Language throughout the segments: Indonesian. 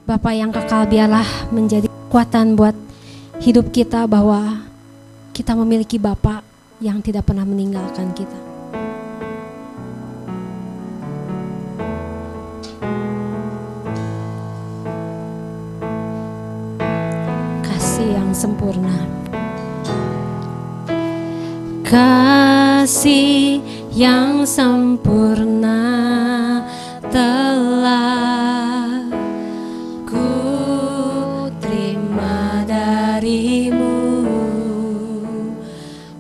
Bapa yang kekal, biarlah menjadi kekuatan buat hidup kita bahwa kita memiliki Bapa yang tidak pernah meninggalkan kita. Kasih yang sempurna, kasih yang sempurna telah ku terima darimu,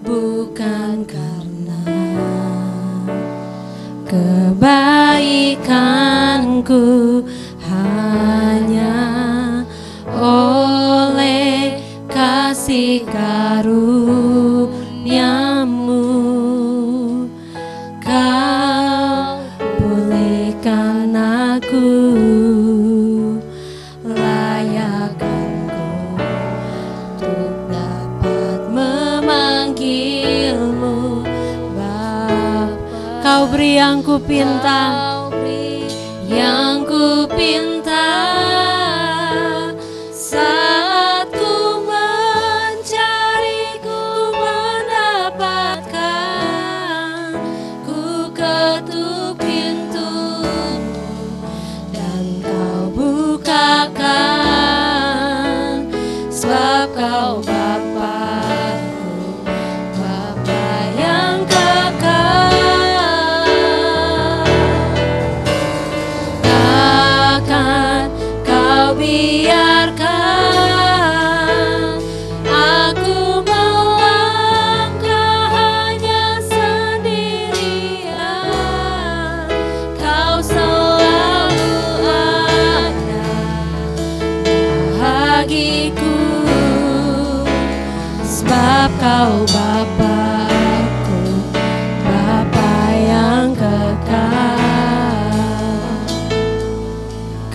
bukan karena kebaikanku, hanya oleh kasih karuniamu kau pulihkan aku, layakkanku untuk dapat memanggilmu Bapa. Kau beri yang ku pinta, yang ku pinta. Saat ku mencari, ku mendapatkan. Ku ketuk pintumu dan kau bukakan. Sebab kau Bapa-Ku, Bapa yang kekal. Takkan kau biarkan aku melangkah hanya sendirian. Kau selalu ada bagiku, sebab kau Bapa-Ku, Bapa yang kekal.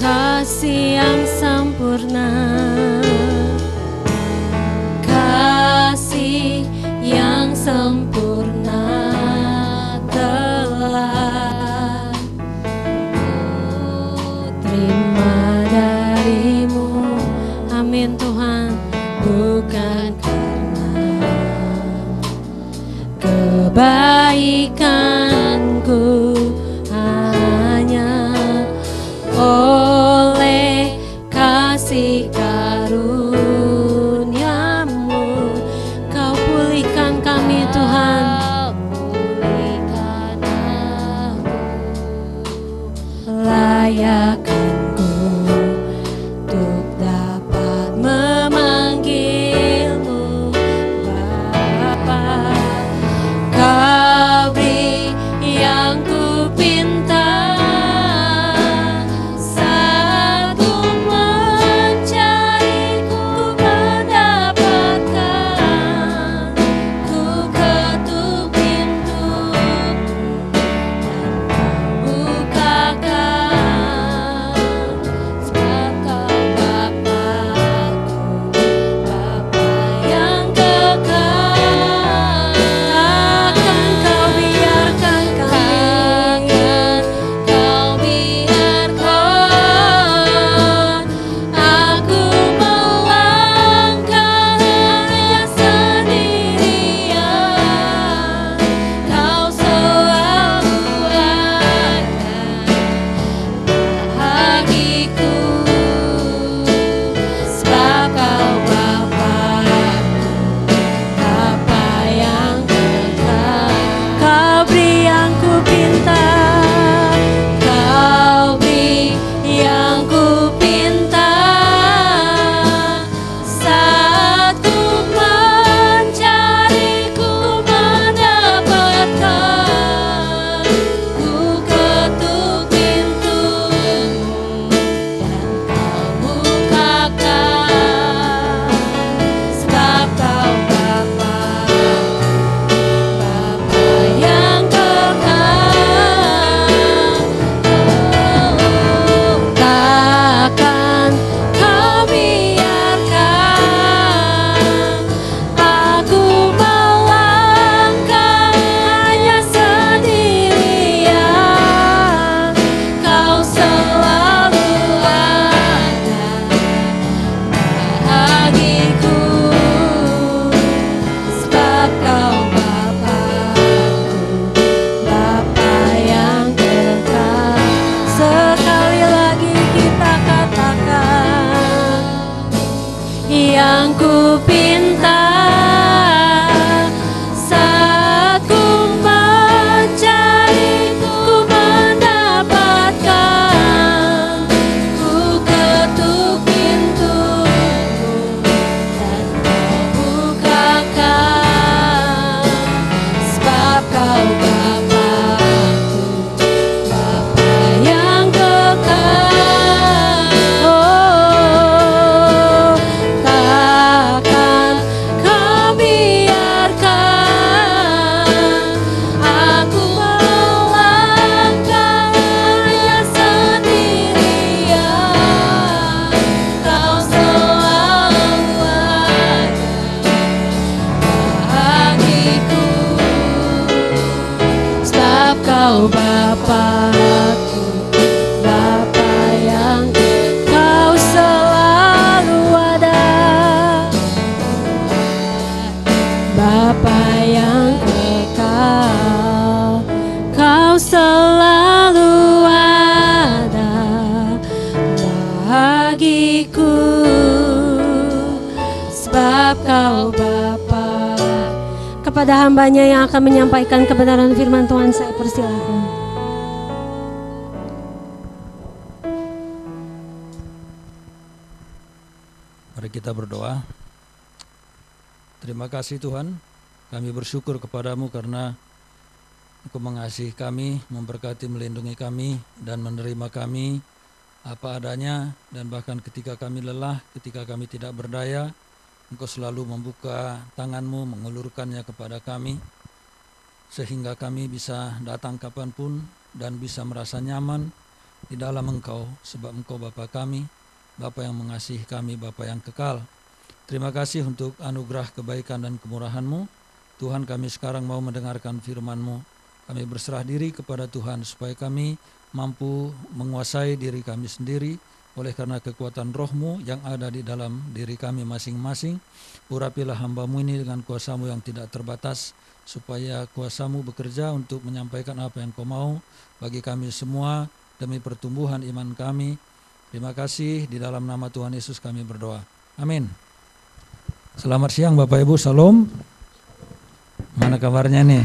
Kasih yang sempurna, kasih yang sempurna telah ku terima darimu. Amin Tuhan, bukan karena kebaikanku, hanya oleh kasih karuniamu kau pulihkan kami Tuhan. Pulihkan aku, layakkanku untuk dapat memanggilmu Bapa. Kau beri yang ku pinta. Saat ku mencari, ku mendapatkan. Ku ketuk pintumu dan kau bukakan. ku pinta saat ku mencari, ku mendapatkan. Ku ketuk pintumu dan kau bukakan, sebab kau Bapa-Ku, Bapa yang kekal. Oh, takkan kau biarkan aku melangkah hanya sendirian. Kau selalu ada bagiku, sebab kau Bapa-Ku, Bapa yang kau selalu ada, Bapa yang kekal. Kau selalu ada bagiku, sebab kau Bapa. Kepada hambanya yang akan menyampaikan kebenaran firman Tuhan, saya persilakan. Mari kita berdoa. Terima kasih Tuhan, kami bersyukur kepadamu karena Engkau mengasihi kami, memberkati, melindungi kami, dan menerima kami apa adanya. Dan bahkan ketika kami lelah, ketika kami tidak berdaya, Engkau selalu membuka tangan-Mu, mengulurkannya kepada kami, sehingga kami bisa datang kapanpun dan bisa merasa nyaman di dalam Engkau, sebab Engkau Bapa kami, Bapa yang mengasihi kami, Bapa yang kekal. Terima kasih untuk anugerah kebaikan dan kemurahan-Mu. Tuhan, kami sekarang mau mendengarkan firman-Mu. Kami berserah diri kepada Tuhan supaya kami mampu menguasai diri kami sendiri oleh karena kekuatan Roh-Mu yang ada di dalam diri kami masing-masing. Urapilah hamba-Mu ini dengan kuasa-Mu yang tidak terbatas, supaya kuasa-Mu bekerja untuk menyampaikan apa yang Kau mau bagi kami semua demi pertumbuhan iman kami. Terima kasih, di dalam nama Tuhan Yesus kami berdoa. Amin. Selamat siang Bapak Ibu, Salam. Mana kabarnya nih?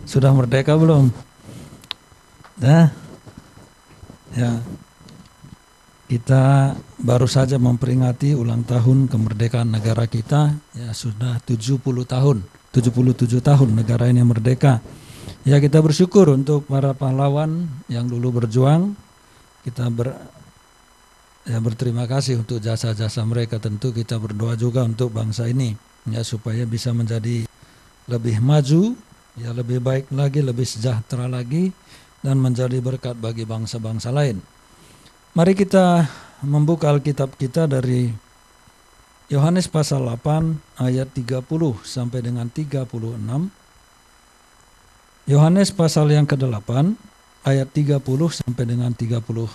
Sudah merdeka belum? Nah, ya, kita baru saja memperingati ulang tahun kemerdekaan negara kita. Ya, sudah 70 tahun, 77 tahun negara ini merdeka. Ya, kita bersyukur untuk para pahlawan yang dulu berjuang. Kita berterima kasih untuk jasa-jasa mereka. Tentu kita berdoa juga untuk bangsa ini, ya, supaya bisa menjadi lebih maju, ya, lebih baik lagi, lebih sejahtera lagi, dan menjadi berkat bagi bangsa-bangsa lain. Mari kita membuka Alkitab kita dari Yohanes pasal 8 ayat 30 sampai dengan 36. Yohanes pasal yang ke-8 ayat 30 sampai dengan 36.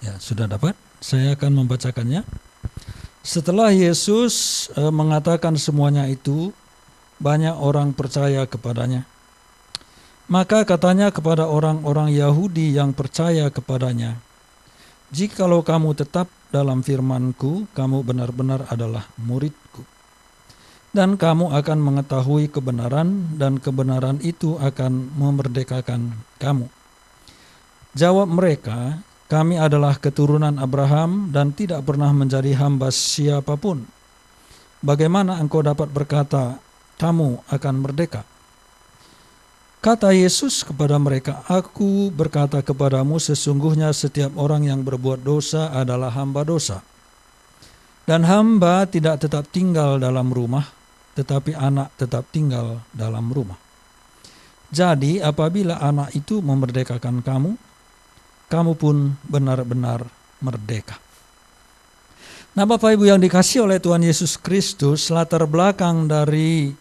Ya, sudah dapat? Saya akan membacakannya. Setelah Yesus mengatakan semuanya itu, banyak orang percaya kepadanya. Maka katanya kepada orang-orang Yahudi yang percaya kepadanya, "Jikalau kamu tetap dalam firman-Ku, kamu benar-benar adalah murid-Ku. Dan kamu akan mengetahui kebenaran, dan kebenaran itu akan memerdekakan kamu." Jawab mereka, "Kami adalah keturunan Abraham dan tidak pernah menjadi hamba siapapun. Bagaimana engkau dapat berkata, kamu akan merdeka?" Kata Yesus kepada mereka, "Aku berkata kepadamu, sesungguhnya setiap orang yang berbuat dosa adalah hamba dosa. Dan hamba tidak tetap tinggal dalam rumah, tetapi anak tetap tinggal dalam rumah. Jadi apabila anak itu memerdekakan kamu, kamu pun benar-benar merdeka." Nah, Bapak Ibu yang dikasihi oleh Tuhan Yesus Kristus, latar belakang dari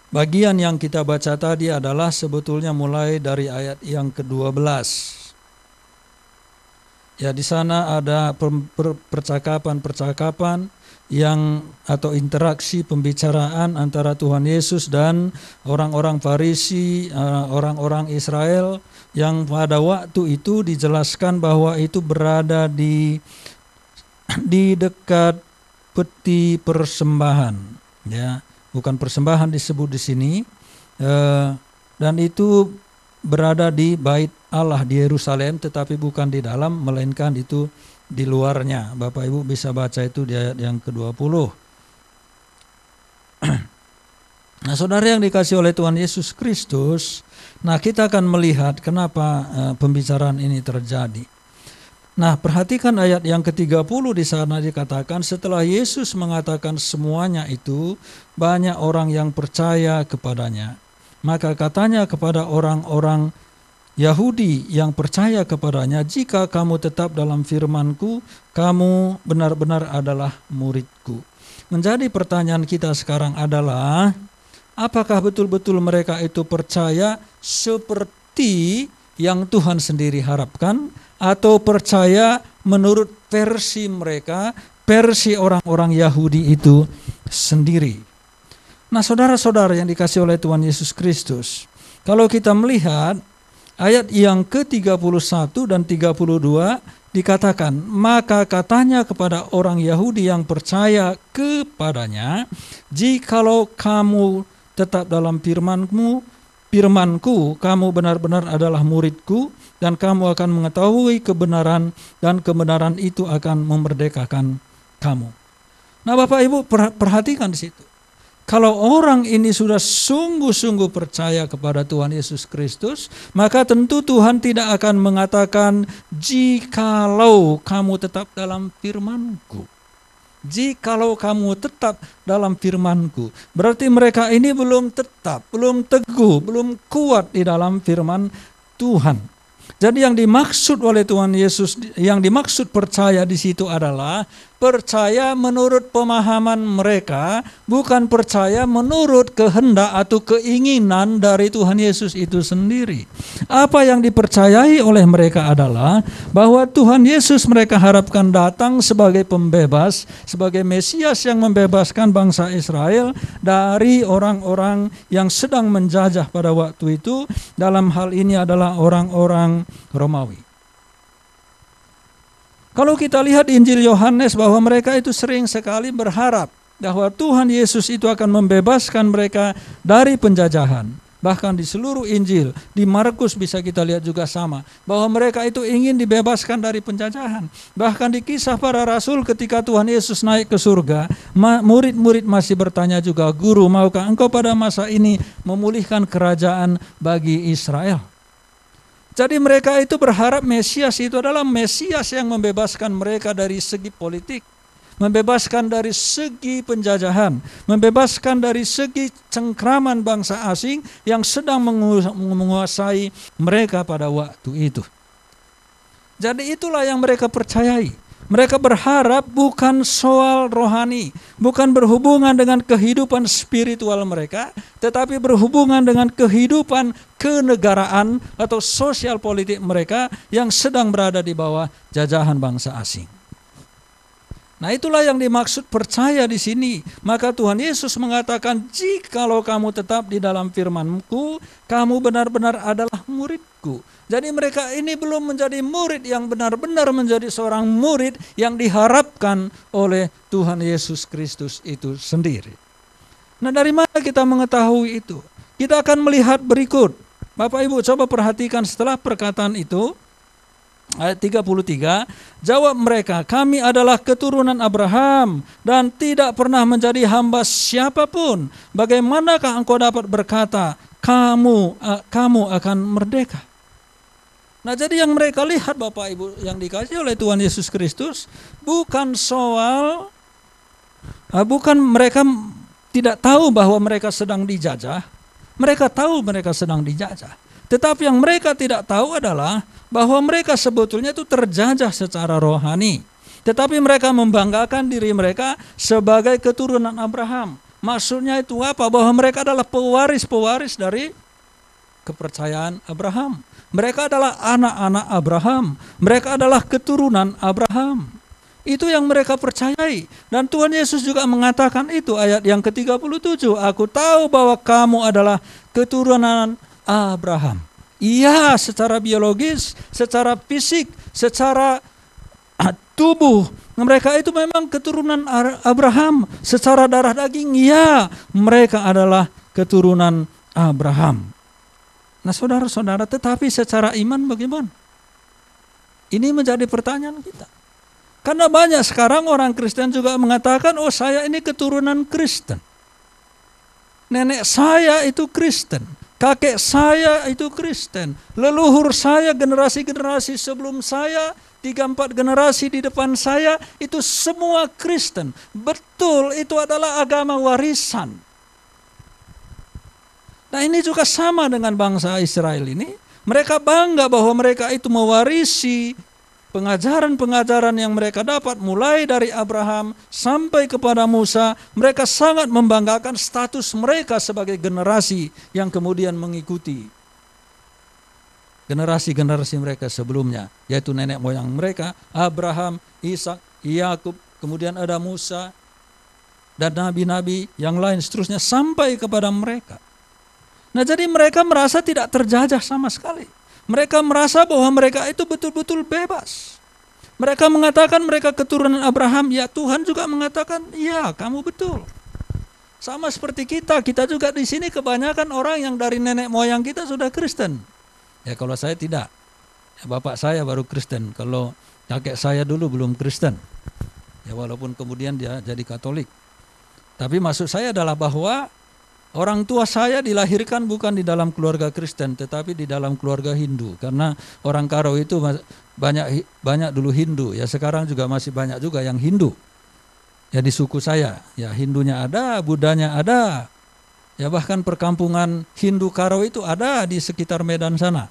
bagian yang kita baca tadi adalah sebetulnya mulai dari ayat yang ke-12. Ya, di sana ada percakapan-percakapan yang atau interaksi pembicaraan antara Tuhan Yesus dan orang-orang Farisi, orang-orang Israel yang pada waktu itu dijelaskan bahwa itu berada di dekat peti persembahan, ya, bukan persembahan disebut di sini, dan itu berada di Bait Allah di Yerusalem, tetapi bukan di dalam, melainkan itu di luarnya. Bapak Ibu bisa baca itu di ayat yang ke-20. Nah, saudara yang dikasih oleh Tuhan Yesus Kristus, nah kita akan melihat kenapa pembicaraan ini terjadi. Nah, perhatikan ayat yang ke-30 di sana dikatakan, setelah Yesus mengatakan semuanya itu, banyak orang yang percaya kepadanya. Maka katanya kepada orang-orang Yahudi yang percaya kepadanya, jika kamu tetap dalam firman-Ku, kamu benar-benar adalah murid-Ku. Menjadi pertanyaan kita sekarang adalah, apakah betul-betul mereka itu percaya seperti yang Tuhan sendiri harapkan, atau percaya menurut versi mereka, versi orang-orang Yahudi itu sendiri? Nah, saudara-saudara yang dikasih oleh Tuhan Yesus Kristus, kalau kita melihat ayat yang ke-31 dan 32 dikatakan, maka katanya kepada orang Yahudi yang percaya kepadanya, jikalau kamu tetap dalam firman-Ku, kamu benar-benar adalah murid-Ku, dan kamu akan mengetahui kebenaran, dan kebenaran itu akan memerdekakan kamu. Nah, Bapak Ibu perhatikan di situ. Kalau orang ini sudah sungguh-sungguh percaya kepada Tuhan Yesus Kristus, maka tentu Tuhan tidak akan mengatakan, jikalau kamu tetap dalam firman-Ku. Jikalau kamu tetap dalam firman-Ku. Berarti mereka ini belum tetap, belum teguh, belum kuat di dalam firman Tuhan. Jadi yang dimaksud oleh Tuhan Yesus, yang dimaksud percaya di situ adalah percaya menurut pemahaman mereka, bukan percaya menurut kehendak atau keinginan dari Tuhan Yesus itu sendiri. Apa yang dipercayai oleh mereka adalah bahwa Tuhan Yesus mereka harapkan datang sebagai pembebas, sebagai Mesias yang membebaskan bangsa Israel dari orang-orang yang sedang menjajah pada waktu itu. Dalam hal ini adalah orang-orang Romawi. Kalau kita lihat Injil Yohanes, bahwa mereka itu sering sekali berharap bahwa Tuhan Yesus itu akan membebaskan mereka dari penjajahan. Bahkan di seluruh Injil, di Markus bisa kita lihat juga sama, bahwa mereka itu ingin dibebaskan dari penjajahan. Bahkan di Kisah Para Rasul ketika Tuhan Yesus naik ke surga, murid-murid masih bertanya juga, Guru, maukah engkau pada masa ini memulihkan kerajaan bagi Israel? Jadi mereka itu berharap Mesias itu adalah Mesias yang membebaskan mereka dari segi politik, membebaskan dari segi penjajahan, membebaskan dari segi cengkraman bangsa asing yang sedang menguasai mereka pada waktu itu. Jadi itulah yang mereka percayai. Mereka berharap bukan soal rohani, bukan berhubungan dengan kehidupan spiritual mereka, tetapi berhubungan dengan kehidupan kenegaraan atau sosial politik mereka yang sedang berada di bawah jajahan bangsa asing. Nah, itulah yang dimaksud percaya di sini. Maka Tuhan Yesus mengatakan, jikalau kamu tetap di dalam firman-Ku, kamu benar-benar adalah murid-Ku. Jadi mereka ini belum menjadi murid yang benar-benar menjadi seorang murid yang diharapkan oleh Tuhan Yesus Kristus itu sendiri. Nah, dari mana kita mengetahui itu? Kita akan melihat berikut. Bapak Ibu coba perhatikan setelah perkataan itu. Ayat 33, jawab mereka, kami adalah keturunan Abraham dan tidak pernah menjadi hamba siapapun. Bagaimanakah engkau dapat berkata, kamu akan merdeka? Nah, jadi yang mereka lihat Bapak Ibu yang dikasih oleh Tuhan Yesus Kristus, bukan mereka tidak tahu bahwa mereka sedang dijajah. Mereka tahu mereka sedang dijajah. Tetapi yang mereka tidak tahu adalah bahwa mereka sebetulnya itu terjajah secara rohani. Tetapi mereka membanggakan diri mereka sebagai keturunan Abraham. Maksudnya itu apa? Bahwa mereka adalah pewaris-pewaris dari kepercayaan Abraham. Mereka adalah anak-anak Abraham. Mereka adalah keturunan Abraham. Itu yang mereka percayai. Dan Tuhan Yesus juga mengatakan itu ayat yang ke-37. Aku tahu bahwa kamu adalah keturunan Abraham. Iya, secara biologis, secara fisik, secara tubuh. Mereka itu memang keturunan Abraham. Secara darah daging, iya, mereka adalah keturunan Abraham. Nah saudara-saudara, tetapi secara iman bagaimana? Ini menjadi pertanyaan kita. Karena banyak sekarang orang Kristen juga mengatakan, oh saya ini keturunan Kristen. Nenek saya itu Kristen. Kakek saya itu Kristen. Leluhur saya, generasi-generasi sebelum saya, 3-4 generasi di depan saya, itu semua Kristen. Betul, itu adalah agama warisan. Nah ini juga sama dengan bangsa Israel ini. Mereka bangga bahwa mereka itu mewarisi pengajaran-pengajaran yang mereka dapat mulai dari Abraham sampai kepada Musa. Mereka sangat membanggakan status mereka sebagai generasi yang kemudian mengikuti generasi-generasi mereka sebelumnya, yaitu nenek moyang mereka, Abraham, Ishak, Yakub, kemudian ada Musa dan nabi-nabi yang lain seterusnya sampai kepada mereka. Nah jadi mereka merasa tidak terjajah sama sekali. Mereka merasa bahwa mereka itu betul-betul bebas. Mereka mengatakan mereka keturunan Abraham, ya Tuhan juga mengatakan, ya kamu betul. Sama seperti kita juga di sini kebanyakan orang yang dari nenek moyang kita sudah Kristen. Ya kalau saya tidak, ya, bapak saya baru Kristen, kalau kakek saya dulu belum Kristen. Ya walaupun kemudian dia jadi Katolik. Tapi maksud saya adalah bahwa orang tua saya dilahirkan bukan di dalam keluarga Kristen, tetapi di dalam keluarga Hindu. Karena orang Karo itu banyak dulu Hindu, ya sekarang juga masih banyak juga yang Hindu. Ya di suku saya, ya Hindunya ada, Budanya ada. Ya bahkan perkampungan Hindu Karo itu ada di sekitar Medan sana.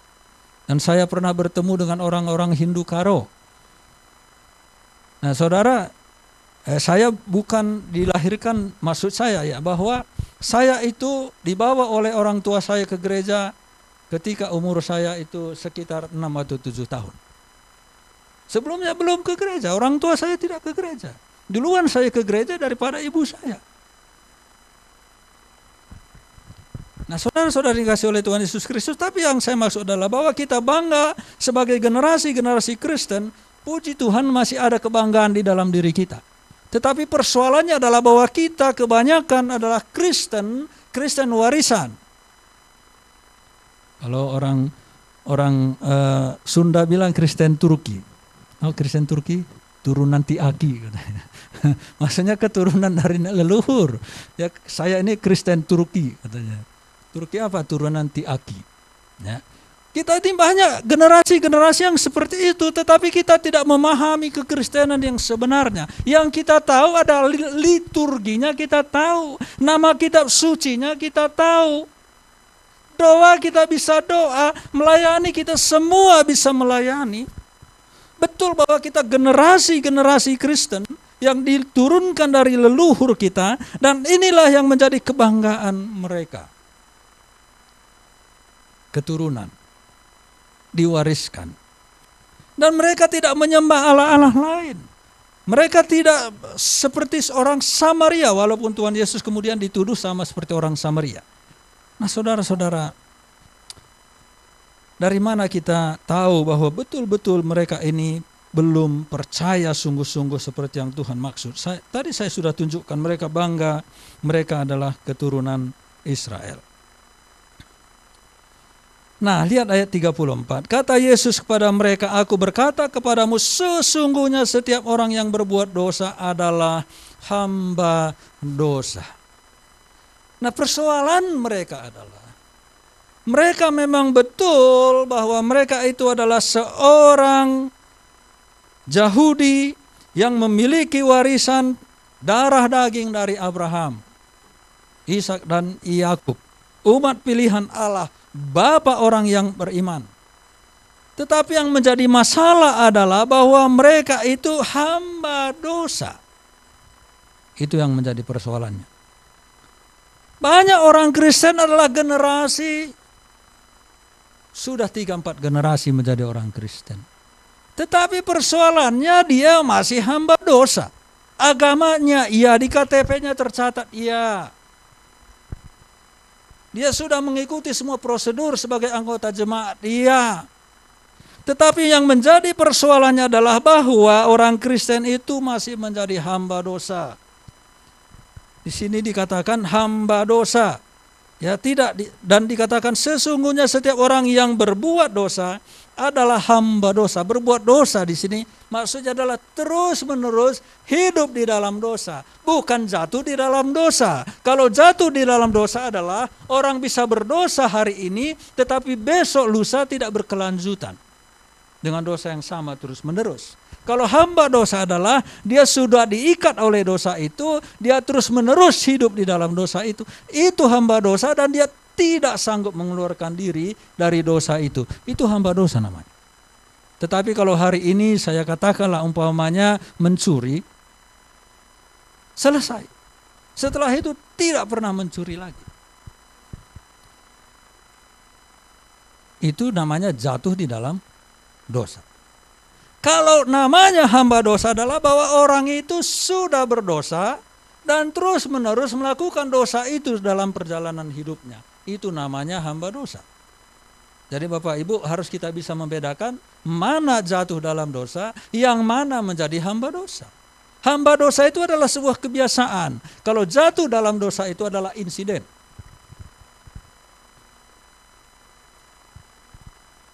Dan saya pernah bertemu dengan orang-orang Hindu Karo. Nah saudara, saya bukan dilahirkan, maksud saya ya bahwa saya itu dibawa oleh orang tua saya ke gereja ketika umur saya itu sekitar 6 atau 7 tahun. Sebelumnya belum ke gereja, orang tua saya tidak ke gereja. Duluan saya ke gereja daripada ibu saya. Nah saudara-saudara dikasih oleh Tuhan Yesus Kristus, tapi yang saya maksud adalah bahwa kita bangga sebagai generasi-generasi Kristen, puji Tuhan masih ada kebanggaan di dalam diri kita. Tetapi persoalannya adalah bahwa kita kebanyakan adalah Kristen warisan. Kalau orang Sunda bilang Kristen Turki. Oh Kristen Turki turunan Tiaki katanya. Maksudnya keturunan dari leluhur. Ya saya ini Kristen Turki katanya. Turki apa? Turunan Tiaki. Ya. Kita ini banyak generasi-generasi yang seperti itu, tetapi kita tidak memahami kekristenan yang sebenarnya. Yang kita tahu adalah liturginya, kita tahu. Nama kitab sucinya kita tahu. Doa kita bisa doa, melayani kita semua bisa melayani. Betul bahwa kita generasi-generasi Kristen yang diturunkan dari leluhur kita, dan inilah yang menjadi kebanggaan mereka. Keturunan diwariskan. Dan mereka tidak menyembah Allah-Allah lain. Mereka tidak seperti orang Samaria, walaupun Tuhan Yesus kemudian dituduh sama seperti orang Samaria. Nah saudara-saudara, dari mana kita tahu bahwa betul-betul mereka ini belum percaya sungguh-sungguh seperti yang Tuhan maksud? Tadi saya sudah tunjukkan mereka bangga, mereka adalah keturunan Israel. Nah, lihat ayat 34. Kata Yesus kepada mereka, aku berkata kepadamu, sesungguhnya setiap orang yang berbuat dosa adalah hamba dosa. Nah, persoalan mereka adalah, mereka memang betul bahwa mereka itu adalah seorang Yahudi yang memiliki warisan darah daging dari Abraham, Ishak dan Yakub, umat pilihan Allah, Bapa orang yang beriman. Tetapi yang menjadi masalah adalah bahwa mereka itu hamba dosa. Itu yang menjadi persoalannya. Banyak orang Kristen adalah generasi, sudah 3-4 generasi menjadi orang Kristen. Tetapi persoalannya dia masih hamba dosa. Agamanya iya, di KTP-nya tercatat iya. Dia sudah mengikuti semua prosedur sebagai anggota jemaat iya. Tetapi yang menjadi persoalannya adalah bahwa orang Kristen itu masih menjadi hamba dosa. Di sini dikatakan hamba dosa. Ya, tidak dan dikatakan sesungguhnya setiap orang yang berbuat dosa adalah hamba dosa. Berbuat dosa di sini maksudnya adalah terus-menerus hidup di dalam dosa, bukan jatuh di dalam dosa. Kalau jatuh di dalam dosa adalah orang bisa berdosa hari ini tetapi besok lusa tidak berkelanjutan dengan dosa yang sama terus-menerus. Kalau hamba dosa adalah dia sudah diikat oleh dosa itu, dia terus-menerus hidup di dalam dosa itu. Itu hamba dosa dan dia tidak sanggup mengeluarkan diri dari dosa itu. Itu hamba dosa namanya. Tetapi kalau hari ini saya katakanlah umpamanya mencuri, selesai. Setelah itu tidak pernah mencuri lagi. Itu namanya jatuh di dalam dosa. Kalau namanya hamba dosa adalah bahwa orang itu sudah berdosa dan terus-menerus melakukan dosa itu dalam perjalanan hidupnya. Itu namanya hamba dosa. Jadi Bapak Ibu harus kita bisa membedakan mana jatuh dalam dosa, yang mana menjadi hamba dosa. Hamba dosa itu adalah sebuah kebiasaan. Kalau jatuh dalam dosa itu adalah insiden.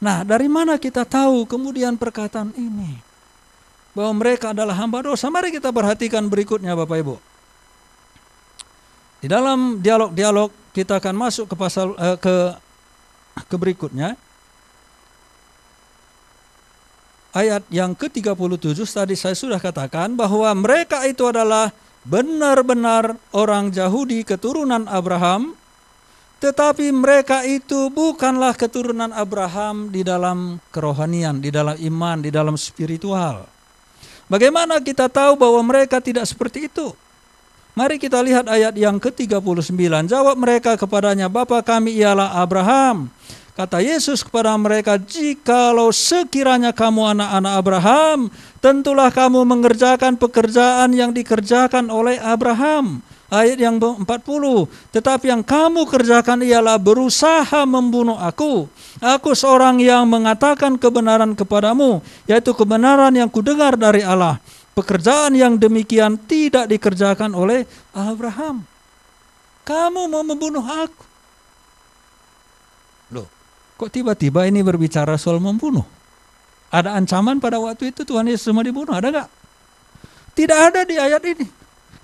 Nah, dari mana kita tahu kemudian perkataan ini? Bahwa mereka adalah hamba dosa. Mari kita perhatikan berikutnya Bapak Ibu. Di dalam dialog-dialog kita akan masuk ke pasal ke berikutnya. Ayat yang ke-37 tadi saya sudah katakan bahwa mereka itu adalah benar-benar orang Yahudi keturunan Abraham. Tetapi mereka itu bukanlah keturunan Abraham di dalam kerohanian, di dalam iman, di dalam spiritual. Bagaimana kita tahu bahwa mereka tidak seperti itu? Mari kita lihat ayat yang ke-39. Jawab mereka kepadanya, Bapa kami ialah Abraham. Kata Yesus kepada mereka, jikalau sekiranya kamu anak-anak Abraham, tentulah kamu mengerjakan pekerjaan yang dikerjakan oleh Abraham. Ayat yang 40, tetapi yang kamu kerjakan ialah berusaha membunuh aku. Aku seorang yang mengatakan kebenaran kepadamu, yaitu kebenaran yang kudengar dari Allah. Pekerjaan yang demikian tidak dikerjakan oleh Abraham. Kamu mau membunuh aku. Loh, kok tiba-tiba ini berbicara soal membunuh? Ada ancaman pada waktu itu Tuhan Yesus mau dibunuh, ada enggak? Tidak ada di ayat ini.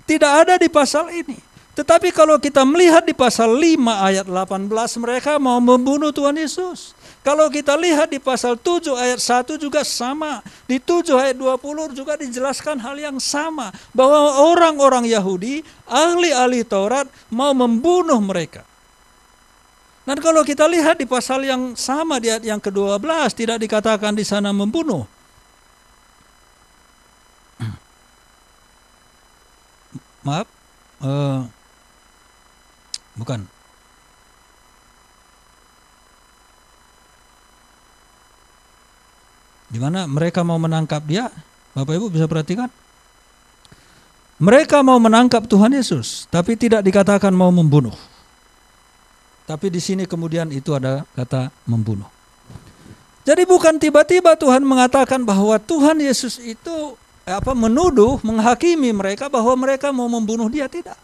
Tidak ada di pasal ini. Tetapi kalau kita melihat di pasal 5 ayat 18, mereka mau membunuh Tuhan Yesus. Kalau kita lihat di pasal 7 ayat 1 juga sama. Di 7 ayat 20 juga dijelaskan hal yang sama. Bahwa orang-orang Yahudi, ahli-ahli Taurat mau membunuh mereka. Dan kalau kita lihat di pasal yang sama di ayat yang ke-12, tidak dikatakan di sana membunuh. Maaf, bukan. Di mana mereka mau menangkap dia? Bapak Ibu bisa perhatikan. Mereka mau menangkap Tuhan Yesus, tapi tidak dikatakan mau membunuh. Tapi di sini kemudian itu ada kata membunuh. Jadi bukan tiba-tiba Tuhan mengatakan bahwa Tuhan Yesus itu menuduh, menghakimi mereka bahwa mereka mau membunuh dia, tidak.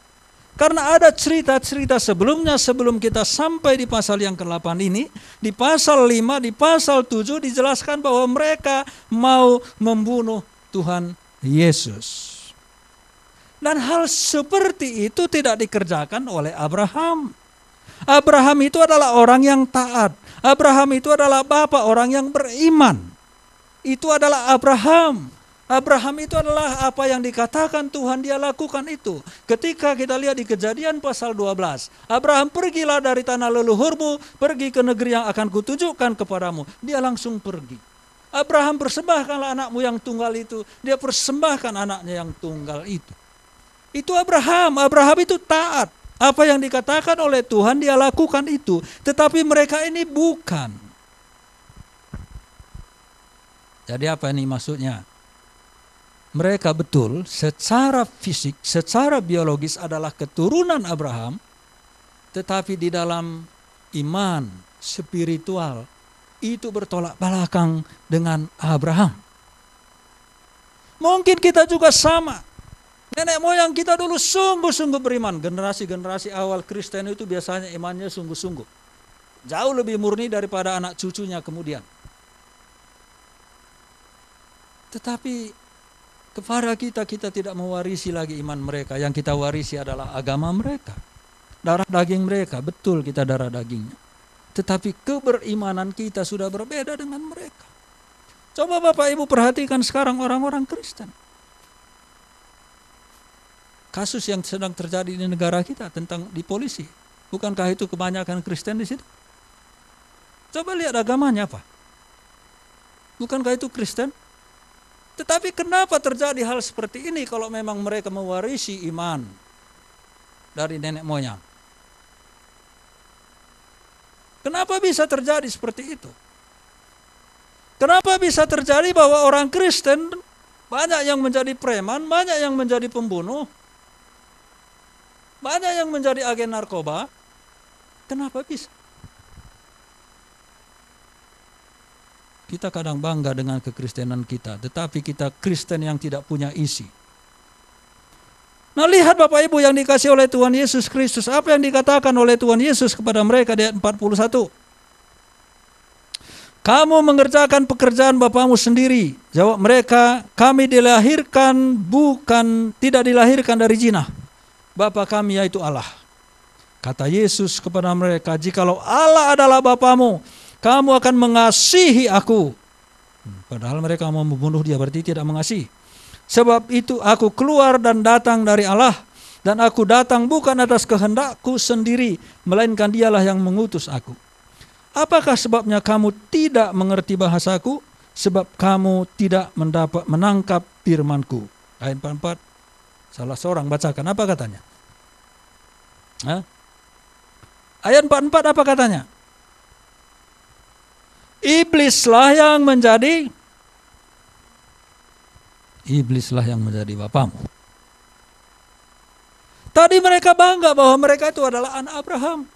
Karena ada cerita-cerita sebelumnya sebelum kita sampai di pasal yang ke-8 ini, di pasal 5, di pasal 7 dijelaskan bahwa mereka mau membunuh Tuhan Yesus. Dan hal seperti itu tidak dikerjakan oleh Abraham. Abraham itu adalah orang yang taat. Abraham itu adalah bapa orang yang beriman. Itu adalah Abraham. Abraham itu adalah apa yang dikatakan Tuhan dia lakukan itu. Ketika kita lihat di Kejadian pasal 12. Abraham, pergilah dari tanah leluhurmu, pergi ke negeri yang akan kutunjukkan kepadamu. Dia langsung pergi. Abraham, persembahkanlah anakmu yang tunggal itu. Dia persembahkan anaknya yang tunggal itu. Itu Abraham. Abraham itu taat. Apa yang dikatakan oleh Tuhan dia lakukan itu. Tetapi mereka ini bukan. Jadi apa ini maksudnya? Mereka betul secara fisik, secara biologis adalah keturunan Abraham, tetapi di dalam iman spiritual itu bertolak belakang dengan Abraham. Mungkin kita juga sama. Nenek moyang kita dulu sungguh-sungguh beriman. Generasi-generasi awal Kristen itu biasanya imannya sungguh-sungguh. Jauh lebih murni daripada anak cucunya kemudian. Tetapi kepada kita tidak mewarisi lagi iman mereka. Yang kita warisi adalah agama mereka. Darah daging mereka, betul kita darah dagingnya. Tetapi keberimanan kita sudah berbeda dengan mereka. Coba Bapak Ibu perhatikan sekarang orang-orang Kristen. Kasus yang sedang terjadi di negara kita tentang di polisi. Bukankah itu kebanyakan Kristen di situ? Coba lihat agamanya apa. Bukankah itu Kristen? Tetapi kenapa terjadi hal seperti ini kalau memang mereka mewarisi iman dari nenek moyang? Kenapa bisa terjadi seperti itu? Kenapa bisa terjadi bahwa orang Kristen banyak yang menjadi preman, banyak yang menjadi pembunuh, banyak yang menjadi agen narkoba? Kenapa bisa? Kita kadang bangga dengan kekristenan kita, tetapi kita Kristen yang tidak punya isi. Nah, lihat Bapak Ibu yang dikasih oleh Tuhan Yesus Kristus. Apa yang dikatakan oleh Tuhan Yesus kepada mereka di ayat 41? Kamu mengerjakan pekerjaan bapamu sendiri. Jawab mereka, kami tidak dilahirkan dari zina. Bapa kami yaitu Allah. Kata Yesus kepada mereka, jikalau Allah adalah bapamu, kamu akan mengasihi aku. Padahal mereka mau membunuh dia, berarti tidak mengasihi. Sebab itu aku keluar dan datang dari Allah. Dan aku datang bukan atas kehendakku sendiri, melainkan dialah yang mengutus aku. Apakah sebabnya kamu tidak mengerti bahasaku? Sebab kamu tidak menangkap firmanku. Ayat 44. Salah seorang bacakan, apa katanya? Ayat 44 apa katanya? Iblislah yang menjadi bapamu. Tadi mereka bangga bahwa mereka itu adalah anak Abraham.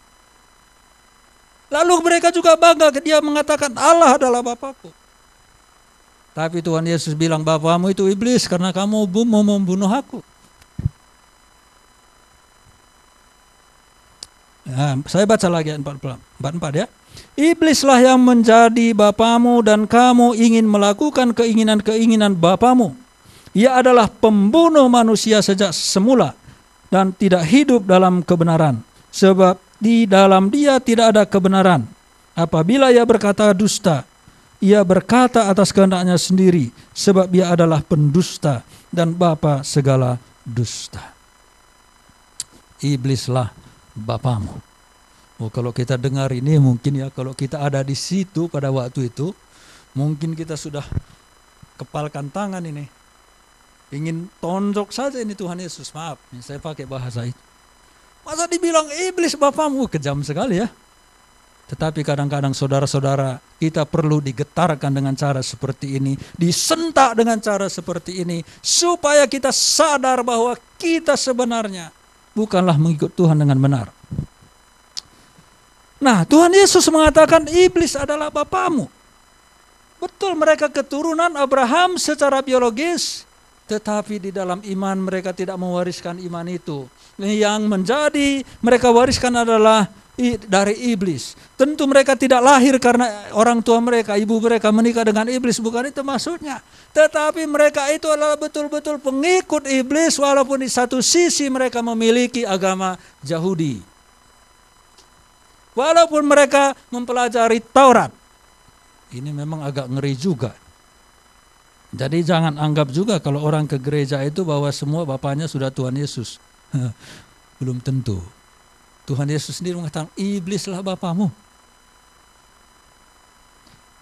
Lalu mereka juga bangga, dia mengatakan Allah adalah Bapakku. Tapi Tuhan Yesus bilang, bapamu itu iblis karena kamu mau membunuh aku. Nah, saya baca lagi 44 ya. Iblislah yang menjadi bapamu dan kamu ingin melakukan keinginan-keinginan bapamu. Ia adalah pembunuh manusia sejak semula dan tidak hidup dalam kebenaran. Sebab di dalam dia tidak ada kebenaran. Apabila ia berkata dusta, ia berkata atas kehendaknya sendiri. Sebab ia adalah pendusta dan bapa segala dusta. Iblislah bapamu. Oh, kalau kita dengar ini mungkin ya, kalau kita ada di situ pada waktu itu, mungkin kita sudah kepalkan tangan ini. Ingin tonjok saja ini Tuhan Yesus, maaf, saya pakai bahasa itu. Masa dibilang iblis bapamu, kejam sekali ya. Tetapi kadang-kadang saudara-saudara, kita perlu digetarkan dengan cara seperti ini, disentak dengan cara seperti ini, supaya kita sadar bahwa kita sebenarnya bukanlah mengikut Tuhan dengan benar. Nah, Tuhan Yesus mengatakan iblis adalah bapamu. Betul, mereka keturunan Abraham secara biologis, tetapi di dalam iman mereka tidak mewariskan iman itu. Yang menjadi mereka wariskan adalah dari iblis. Tentu mereka tidak lahir karena orang tua mereka, ibu mereka menikah dengan iblis, bukan itu maksudnya. Tetapi mereka itu adalah betul-betul pengikut iblis, walaupun di satu sisi mereka memiliki agama Yahudi. Walaupun mereka mempelajari Taurat. Ini memang agak ngeri juga. Jadi jangan anggap juga kalau orang ke gereja itu bahwa semua bapaknya sudah Tuhan Yesus. Belum tentu. Tuhan Yesus sendiri mengatakan, iblislah bapamu.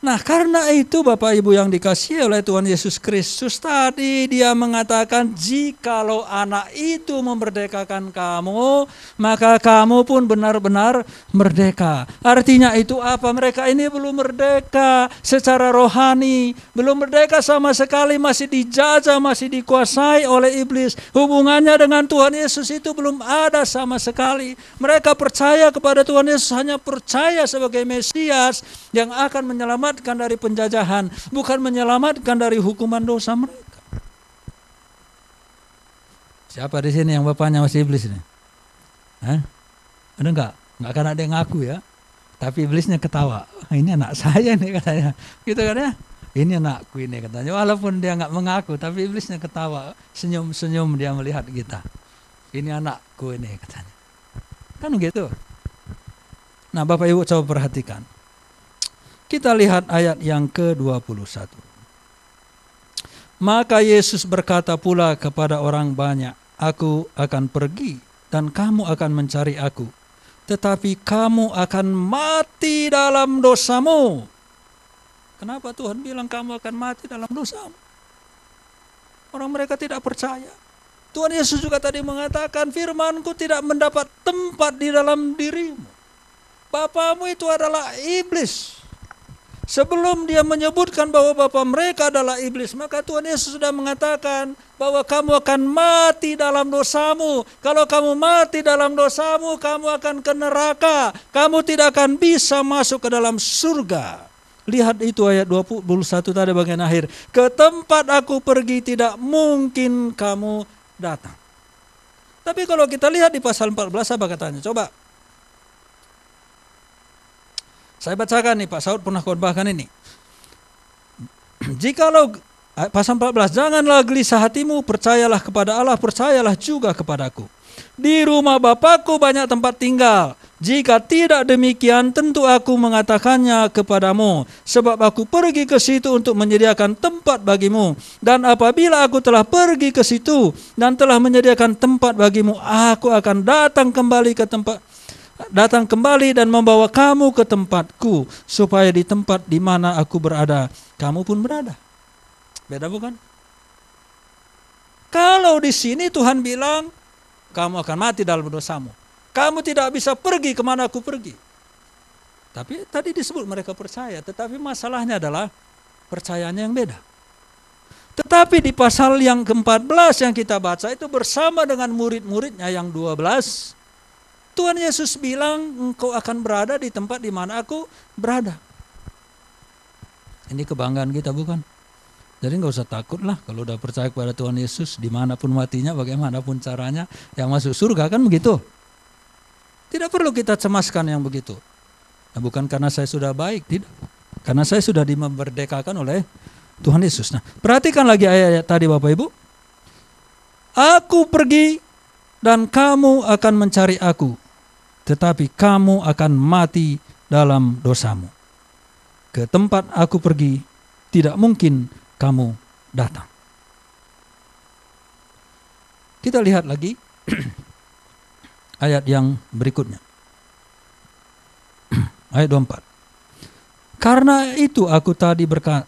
Nah, karena itu Bapak Ibu yang dikasihi oleh Tuhan Yesus Kristus tadi, dia mengatakan jikalau anak itu memerdekakan kamu, maka kamu pun benar-benar merdeka. Artinya itu apa? Mereka ini belum merdeka secara rohani, belum merdeka sama sekali, masih dijajah, masih dikuasai oleh iblis. Hubungannya dengan Tuhan Yesus itu belum ada sama sekali. Mereka percaya kepada Tuhan Yesus, hanya percaya sebagai Mesias yang akan menyelamatkan dari penjajahan, bukan menyelamatkan dari hukuman dosa mereka. Siapa di sini yang bapaknya masih iblis ini? Hah? Ada enggak? Enggak akan ada yang ngaku ya. Tapi iblisnya ketawa. Ini anak saya nih katanya. Gitu kan ya? Ini anakku ini katanya. Walaupun dia enggak mengaku, tapi iblisnya ketawa. Senyum-senyum dia melihat kita. Ini anakku ini katanya. Kan gitu. Nah, Bapak Ibu coba perhatikan. Kita lihat ayat yang ke-21. Maka Yesus berkata pula kepada orang banyak, aku akan pergi dan kamu akan mencari aku. Tetapi kamu akan mati dalam dosamu. Kenapa Tuhan bilang kamu akan mati dalam dosamu? Orang mereka tidak percaya. Tuhan Yesus juga tadi mengatakan, firman-Ku tidak mendapat tempat di dalam dirimu. Bapamu itu adalah iblis. Sebelum dia menyebutkan bahwa bapa mereka adalah iblis, maka Tuhan Yesus sudah mengatakan bahwa kamu akan mati dalam dosamu. Kalau kamu mati dalam dosamu, kamu akan ke neraka. Kamu tidak akan bisa masuk ke dalam surga. Lihat itu ayat 21 tadi bagian akhir. Ke tempat aku pergi tidak mungkin kamu datang. Tapi kalau kita lihat di pasal 14 apa katanya? Coba. Saya bacakan nih, Pak Saud pernah khotbahkan ini. Jikalau, pasal 14, janganlah gelisah hatimu, percayalah kepada Allah, percayalah juga kepadaku. Di rumah Bapakku banyak tempat tinggal. Jika tidak demikian, tentu aku mengatakannya kepadamu. Sebab aku pergi ke situ untuk menyediakan tempat bagimu. Dan apabila aku telah pergi ke situ dan telah menyediakan tempat bagimu, aku akan datang kembali dan membawa kamu ke tempatku, supaya di tempat di mana aku berada, kamu pun berada. Beda bukan? Kalau di sini Tuhan bilang, kamu akan mati dalam dosamu. Kamu tidak bisa pergi kemana aku pergi. Tapi tadi disebut mereka percaya, tetapi masalahnya adalah percayaannya yang beda. Tetapi di pasal yang ke-14 yang kita baca itu bersama dengan murid-muridnya yang 12, Tuhan Yesus bilang, engkau akan berada di tempat di mana aku berada. Ini kebanggaan kita bukan? Jadi enggak usah takut lah kalau udah percaya kepada Tuhan Yesus, dimanapun matinya, bagaimanapun caranya, yang masuk surga kan begitu. Tidak perlu kita cemaskan yang begitu. Nah, bukan karena saya sudah baik, tidak. Karena saya sudah dimerdekakan oleh Tuhan Yesus. Nah, perhatikan lagi ayat-ayat tadi Bapak Ibu. Aku pergi dan kamu akan mencari aku. Tetapi kamu akan mati dalam dosamu. Ke tempat aku pergi, tidak mungkin kamu datang. Kita lihat lagi ayat yang berikutnya. Ayat 24. Karena itu aku tadi berkata,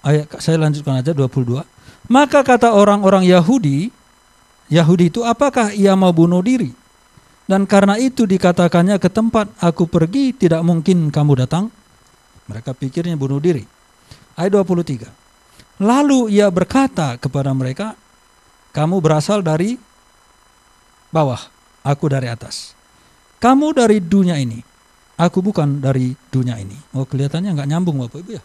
ayat saya lanjutkan aja 22. Maka kata orang-orang Yahudi itu, apakah ia mau bunuh diri? Dan karena itu dikatakannya ke tempat aku pergi tidak mungkin kamu datang. Mereka pikirnya bunuh diri. Ayat 23. Lalu ia berkata kepada mereka, kamu berasal dari bawah, aku dari atas. Kamu dari dunia ini, aku bukan dari dunia ini. Oh, kelihatannya nggak nyambung Bapak Ibu ya.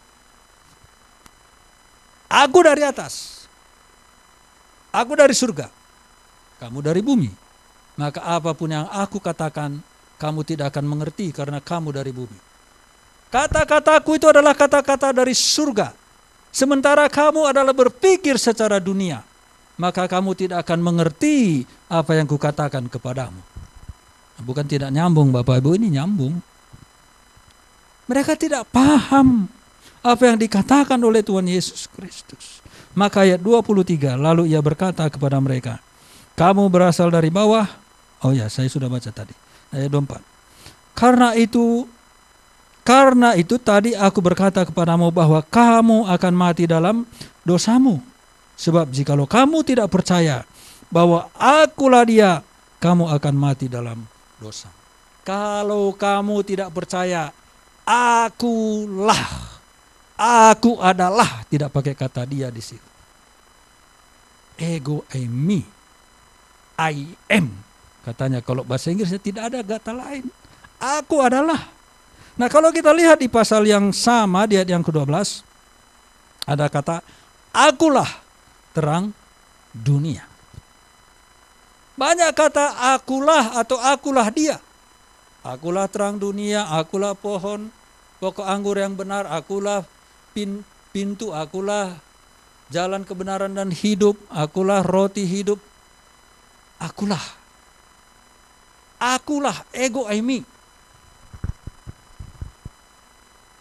Aku dari atas. Aku dari surga. Kamu dari bumi. Maka apapun yang aku katakan, kamu tidak akan mengerti karena kamu dari bumi. Kata-kataku itu adalah kata-kata dari surga. Sementara kamu adalah berpikir secara dunia, maka kamu tidak akan mengerti apa yang kukatakan kepadamu. Bukan tidak nyambung Bapak Ibu, ini nyambung. Mereka tidak paham apa yang dikatakan oleh Tuhan Yesus Kristus. Maka ayat 23, lalu ia berkata kepada mereka, kamu berasal dari bawah. Oh ya, saya sudah baca tadi. Ayat 24. Karena itu Karena itu tadi aku berkata kepadamu bahwa kamu akan mati dalam dosamu. Sebab jikalau kamu tidak percaya bahwa akulah dia, kamu akan mati dalam dosa. Kalau kamu tidak percaya, akulah, aku adalah, tidak pakai kata dia di situ. Ego eimi, I am. Katanya kalau bahasa Inggrisnya tidak ada kata lain. Aku adalah. Nah kalau kita lihat di pasal yang sama, di ayat yang ke-12, ada kata, akulah terang dunia. Banyak kata akulah atau akulah dia. Akulah terang dunia, akulah pohon, pokok anggur yang benar, akulah pintu, akulah jalan kebenaran dan hidup, akulah roti hidup. Akulah. Akulah, ego eimi.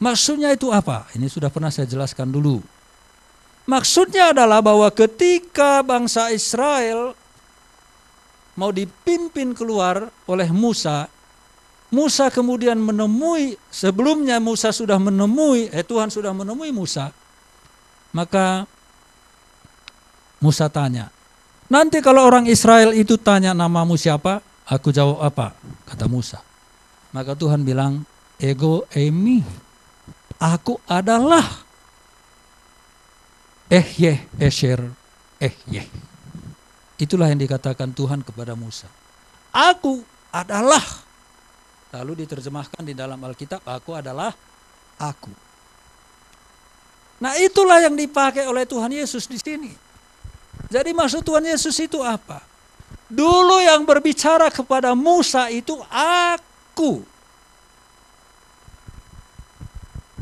Maksudnya itu apa? Ini sudah pernah saya jelaskan dulu. Maksudnya adalah bahwa ketika bangsa Israel mau dipimpin keluar oleh Musa, Musa kemudian menemui, sebelumnya Musa sudah menemui, Tuhan sudah menemui Musa. Maka Musa tanya, nanti kalau orang Israel itu tanya namamu siapa, aku jawab apa? Kata Musa. Maka Tuhan bilang, ego eimi, aku adalah Ehyeh Esher Ehyeh. Itulah yang dikatakan Tuhan kepada Musa. Aku adalah. Lalu diterjemahkan di dalam Alkitab, aku adalah aku. Nah itulah yang dipakai oleh Tuhan Yesus di sini. Jadi maksud Tuhan Yesus itu apa? Dulu yang berbicara kepada Musa itu aku.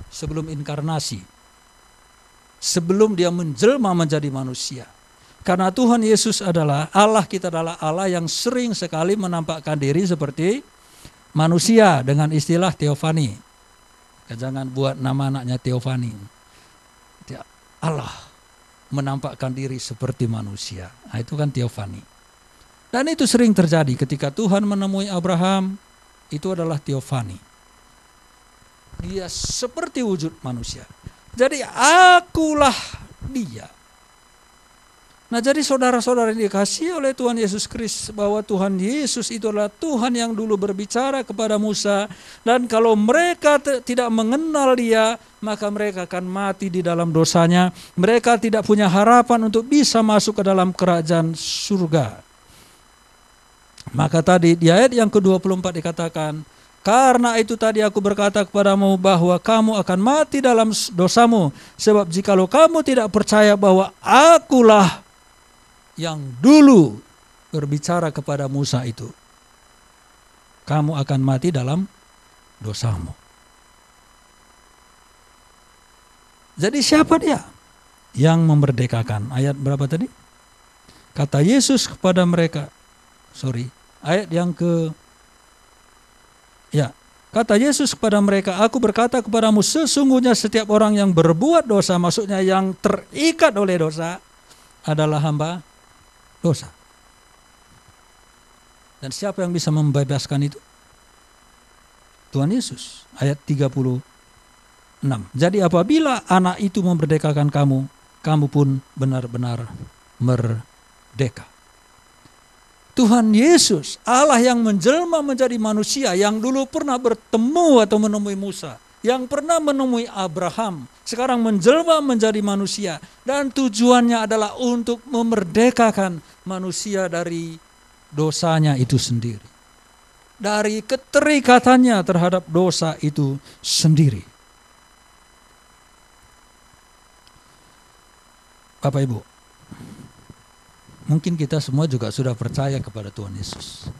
Sebelum inkarnasi. Sebelum dia menjelma menjadi manusia. Karena Tuhan Yesus adalah, Allah kita adalah Allah yang sering sekali menampakkan diri seperti manusia dengan istilah teofani. Jangan buat nama anaknya teofani. Allah menampakkan diri seperti manusia. Nah, itu kan teofani. Dan itu sering terjadi ketika Tuhan menemui Abraham, itu adalah teofani. Dia seperti wujud manusia. Jadi akulah dia. Nah jadi saudara-saudara yang dikasihi oleh Tuhan Yesus Kristus, bahwa Tuhan Yesus itu adalah Tuhan yang dulu berbicara kepada Musa, dan kalau mereka tidak mengenal dia, maka mereka akan mati di dalam dosanya. Mereka tidak punya harapan untuk bisa masuk ke dalam kerajaan surga. Maka tadi di ayat yang ke-24 dikatakan, karena itu tadi aku berkata kepadamu bahwa kamu akan mati dalam dosamu, sebab jikalau kamu tidak percaya bahwa akulah yang dulu berbicara kepada Musa itu, kamu akan mati dalam dosamu. Jadi siapa dia yang memerdekakan? Ayat berapa tadi? Kata Yesus kepada mereka, ayat yang kata Yesus kepada mereka, aku berkata kepadamu, sesungguhnya setiap orang yang berbuat dosa, maksudnya yang terikat oleh dosa, adalah hamba dosa. Dan siapa yang bisa membebaskan itu? Tuhan Yesus. Ayat 36. Jadi apabila anak itu memerdekakan kamu, kamu pun benar-benar merdeka. Tuhan Yesus, Allah yang menjelma menjadi manusia, yang dulu pernah bertemu atau menemui Musa, yang pernah menemui Abraham, sekarang menjelma menjadi manusia, dan tujuannya adalah untuk memerdekakan manusia dari dosanya itu sendiri, dari keterikatannya terhadap dosa itu sendiri. Bapak Ibu, mungkin kita semua juga sudah percaya kepada Tuhan Yesus.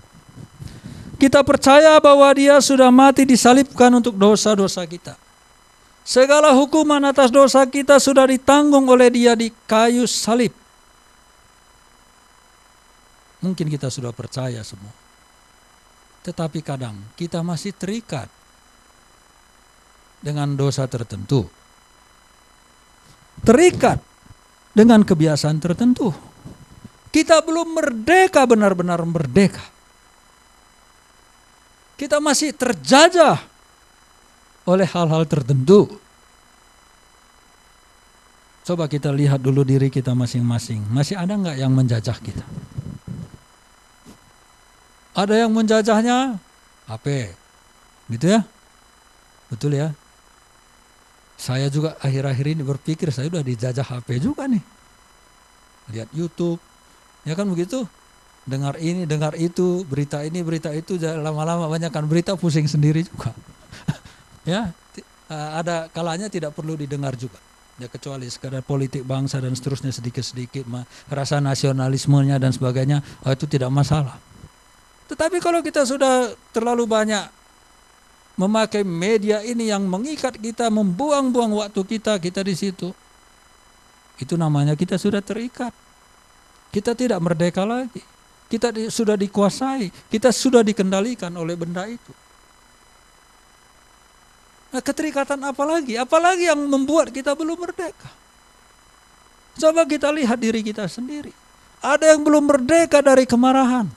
Kita percaya bahwa dia sudah mati disalibkan untuk dosa-dosa kita. Segala hukuman atas dosa kita sudah ditanggung oleh dia di kayu salib. Mungkin kita sudah percaya semua. Tetapi kadang kita masih terikat dengan dosa tertentu. Terikat dengan kebiasaan tertentu. Kita belum merdeka, benar-benar merdeka. Kita masih terjajah oleh hal-hal tertentu. Coba kita lihat dulu diri kita masing-masing. Masih ada nggak yang menjajah kita? Ada yang menjajahnya HP, gitu ya? Betul ya? Saya juga akhir-akhir ini berpikir saya udah dijajah HP juga nih. Lihat YouTube, ya kan begitu? Dengar ini, dengar itu, berita ini, berita itu, lama-lama banyak kan berita, pusing sendiri juga. Ya, ada kalanya tidak perlu didengar juga. Ya kecuali sekadar politik bangsa dan seterusnya sedikit-sedikit, rasa nasionalismenya dan sebagainya, itu tidak masalah. Tetapi kalau kita sudah terlalu banyak memakai media ini yang mengikat kita, membuang-buang waktu kita di situ, itu namanya kita sudah terikat. Kita tidak merdeka lagi. Kita sudah dikuasai, kita sudah dikendalikan oleh benda itu. Nah, keterikatan apa lagi? Apalagi yang membuat kita belum merdeka? Coba kita lihat diri kita sendiri. Ada yang belum merdeka dari kemarahan.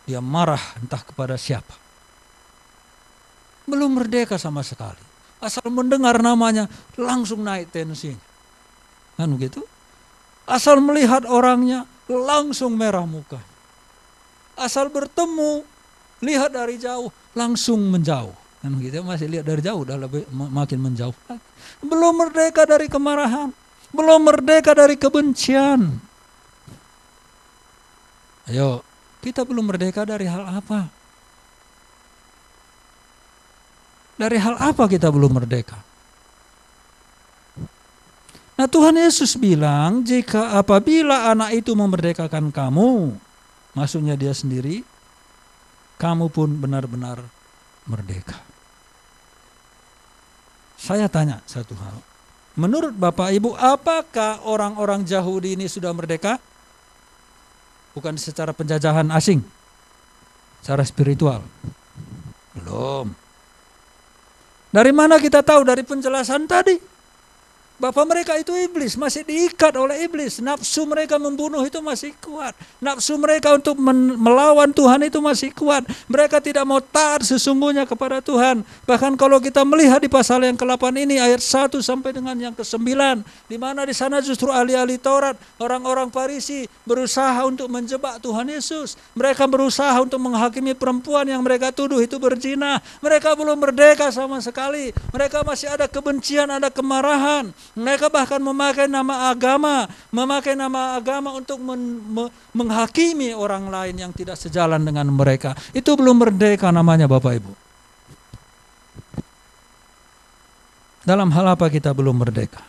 Dia marah entah kepada siapa. Belum merdeka sama sekali. Asal mendengar namanya langsung naik tensinya. Kan begitu? Asal melihat orangnya langsung merah muka. Asal bertemu, lihat dari jauh, langsung menjauh. Kan begitu? Masih lihat dari jauh udah lebih makin menjauh. Belum merdeka dari kemarahan. Belum merdeka dari kebencian. Ayo, kita belum merdeka dari hal apa? Dari hal apa kita belum merdeka? Nah, Tuhan Yesus bilang, jika apabila anak itu memerdekakan kamu, maksudnya dia sendiri, kamu pun benar-benar merdeka. Saya tanya satu hal. Menurut Bapak Ibu, apakah orang-orang Yahudi ini sudah merdeka? Bukan secara penjajahan asing, secara spiritual. Belum. Dari mana kita tahu? Dari penjelasan tadi. Bapak mereka itu iblis, masih diikat oleh iblis. Nafsu mereka membunuh itu masih kuat. Nafsu mereka untuk melawan Tuhan itu masih kuat. Mereka tidak mau taat sesungguhnya kepada Tuhan. Bahkan kalau kita melihat di pasal yang ke-8 ini, ayat 1 sampai dengan yang ke-9, di mana di sana justru ahli-ahli Taurat, orang-orang Farisi berusaha untuk menjebak Tuhan Yesus. Mereka berusaha untuk menghakimi perempuan yang mereka tuduh itu berzina. Mereka belum merdeka sama sekali. Mereka masih ada kebencian, ada kemarahan. Mereka bahkan memakai nama agama untuk menghakimi orang lain yang tidak sejalan dengan mereka. Itu belum merdeka namanya, Bapak Ibu. Dalam hal apa kita belum merdeka?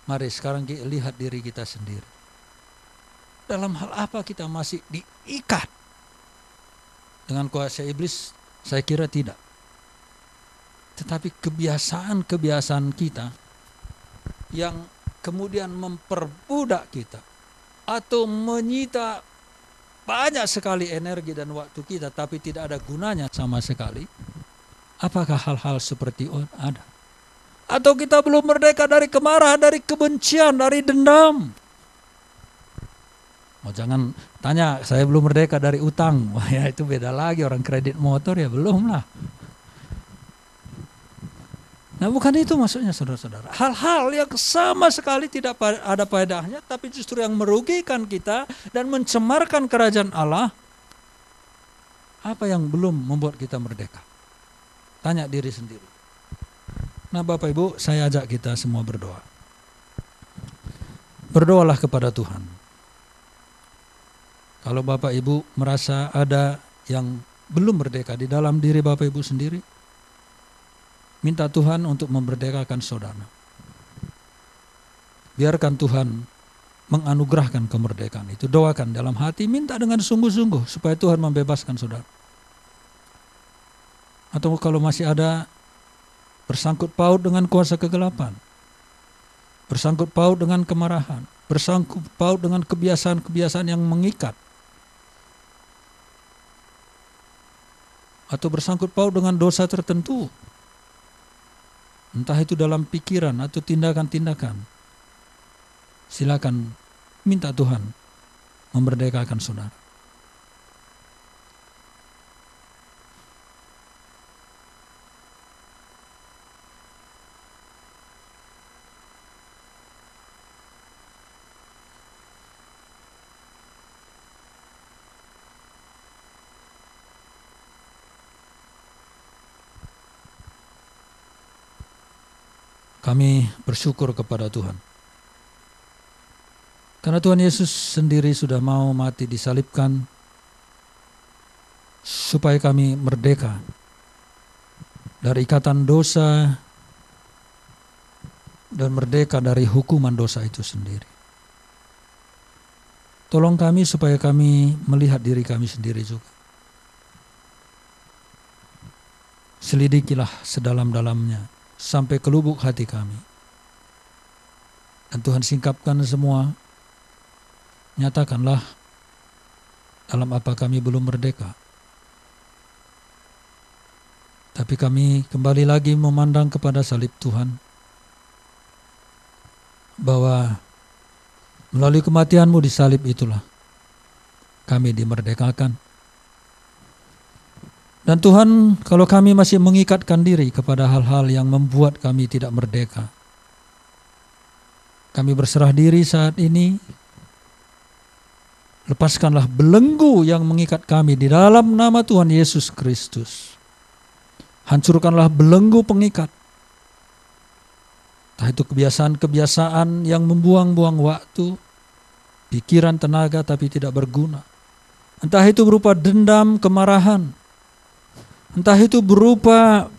Mari sekarang kita lihat diri kita sendiri. Dalam hal apa kita masih diikat dengan kuasa iblis? Saya kira tidak. Tetapi kebiasaan-kebiasaan kita yang kemudian memperbudak kita atau menyita banyak sekali energi dan waktu kita tapi tidak ada gunanya sama sekali. Apakah hal-hal seperti itu ada? Atau kita belum merdeka dari kemarahan, dari kebencian, dari dendam? Oh, jangan tanya, saya belum merdeka dari utang. Wah, ya itu beda lagi, orang kredit motor ya belum lah. Nah, bukan itu maksudnya, saudara-saudara. Hal-hal yang sama sekali tidak ada faedahnya, tapi justru yang merugikan kita dan mencemarkan kerajaan Allah. Apa yang belum membuat kita merdeka? Tanya diri sendiri. Nah, Bapak Ibu, saya ajak kita semua berdoa. Berdoalah kepada Tuhan. Kalau Bapak Ibu merasa ada yang belum merdeka di dalam diri Bapak Ibu sendiri, minta Tuhan untuk memerdekakan saudara. Biarkan Tuhan menganugerahkan kemerdekaan itu. Doakan dalam hati, minta dengan sungguh-sungguh supaya Tuhan membebaskan saudara. Atau kalau masih ada bersangkut paut dengan kuasa kegelapan, bersangkut paut dengan kemarahan, bersangkut paut dengan kebiasaan-kebiasaan yang mengikat, atau bersangkut paut dengan dosa tertentu, entah itu dalam pikiran atau tindakan-tindakan, silakan minta Tuhan memerdekakan saudara. Kami bersyukur kepada Tuhan. Karena Tuhan Yesus sendiri sudah mau mati disalibkan supaya kami merdeka dari ikatan dosa dan merdeka dari hukuman dosa itu sendiri. Tolong kami supaya kami melihat diri kami sendiri juga. Selidikilah sedalam-dalamnya sampai ke lubuk hati kami. Dan Tuhan singkapkan semua. Nyatakanlah dalam apa kami belum merdeka. Tapi kami kembali lagi memandang kepada salib Tuhan. Bahwa melalui kematian-Mu di salib itulah kami dimerdekakan. Dan Tuhan, kalau kami masih mengikatkan diri kepada hal-hal yang membuat kami tidak merdeka, kami berserah diri saat ini. Lepaskanlah belenggu yang mengikat kami di dalam nama Tuhan Yesus Kristus. Hancurkanlah belenggu pengikat. Entah itu kebiasaan-kebiasaan yang membuang-buang waktu, pikiran, tenaga tapi tidak berguna. Entah itu berupa dendam, kemarahan. Entah itu berupa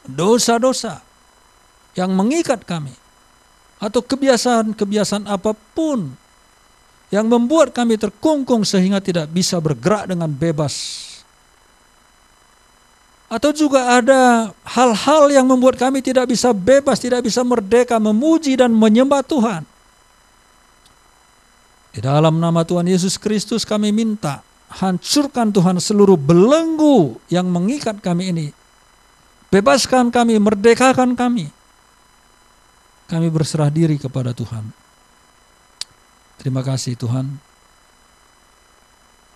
dosa-dosa yang mengikat kami. Atau kebiasaan-kebiasaan apapun yang membuat kami terkungkung sehingga tidak bisa bergerak dengan bebas. Atau juga ada hal-hal yang membuat kami tidak bisa bebas, tidak bisa merdeka memuji dan menyembah Tuhan. Di dalam nama Tuhan Yesus Kristus kami minta, hancurkan Tuhan seluruh belenggu yang mengikat kami ini. Bebaskan kami, merdekakan kami. Kami berserah diri kepada Tuhan. Terima kasih Tuhan.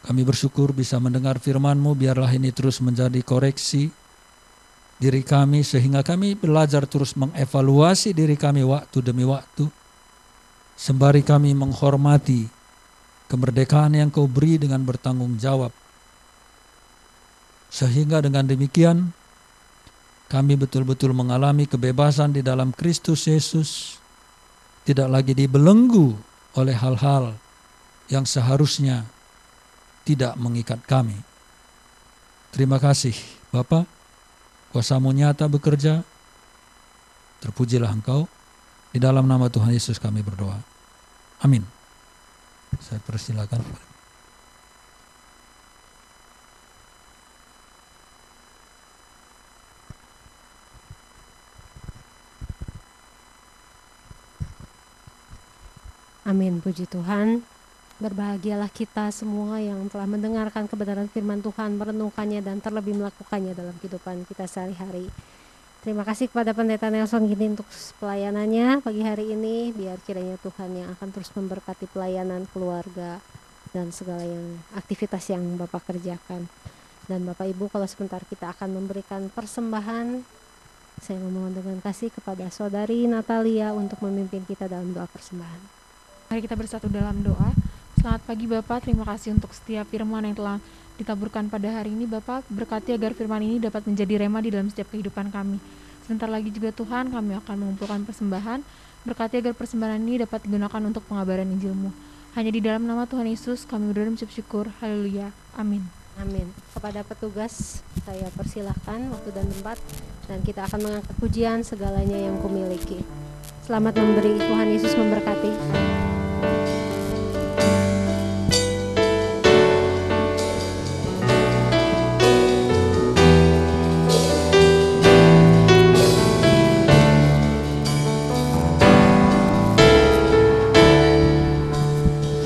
Kami bersyukur bisa mendengar firman-Mu, biarlah ini terus menjadi koreksi diri kami sehingga kami belajar terus mengevaluasi diri kami waktu demi waktu. Sembari kami menghormati kemerdekaan yang Kau beri dengan bertanggung jawab. Sehingga dengan demikian kami betul-betul mengalami kebebasan di dalam Kristus Yesus. Tidak lagi dibelenggu oleh hal-hal yang seharusnya tidak mengikat kami. Terima kasih Bapa, kuasa-Mu nyata bekerja. Terpujilah Engkau. Di dalam nama Tuhan Yesus kami berdoa. Amin. Saya persilakan. Amin, puji Tuhan. Berbahagialah kita semua yang telah mendengarkan kebenaran firman Tuhan, merenungkannya dan terlebih melakukannya dalam kehidupan kita sehari-hari. Terima kasih kepada Pendeta Nelson Gini untuk pelayanannya pagi hari ini. Biar kiranya Tuhan yang akan terus memberkati pelayanan keluarga dan segala yang aktivitas yang Bapak kerjakan. Dan Bapak Ibu, kalau sebentar kita akan memberikan persembahan, saya memohon dengan kasih kepada Saudari Natalia untuk memimpin kita dalam doa persembahan. Mari kita bersatu dalam doa. Selamat pagi Bapak, terima kasih untuk setiap firman yang telah ditaburkan pada hari ini. Bapak, berkati agar firman ini dapat menjadi rema di dalam setiap kehidupan kami. Sebentar lagi juga Tuhan, kami akan mengumpulkan persembahan. Berkati agar persembahan ini dapat digunakan untuk pengabaran Injil-Mu. Hanya di dalam nama Tuhan Yesus kami berdoa dan mengucap syukur. Haleluya. Amin. Amin. Kepada petugas saya persilahkan waktu dan tempat, dan kita akan mengangkat pujian segalanya yang kumiliki. Selamat memberi, Tuhan Yesus memberkati.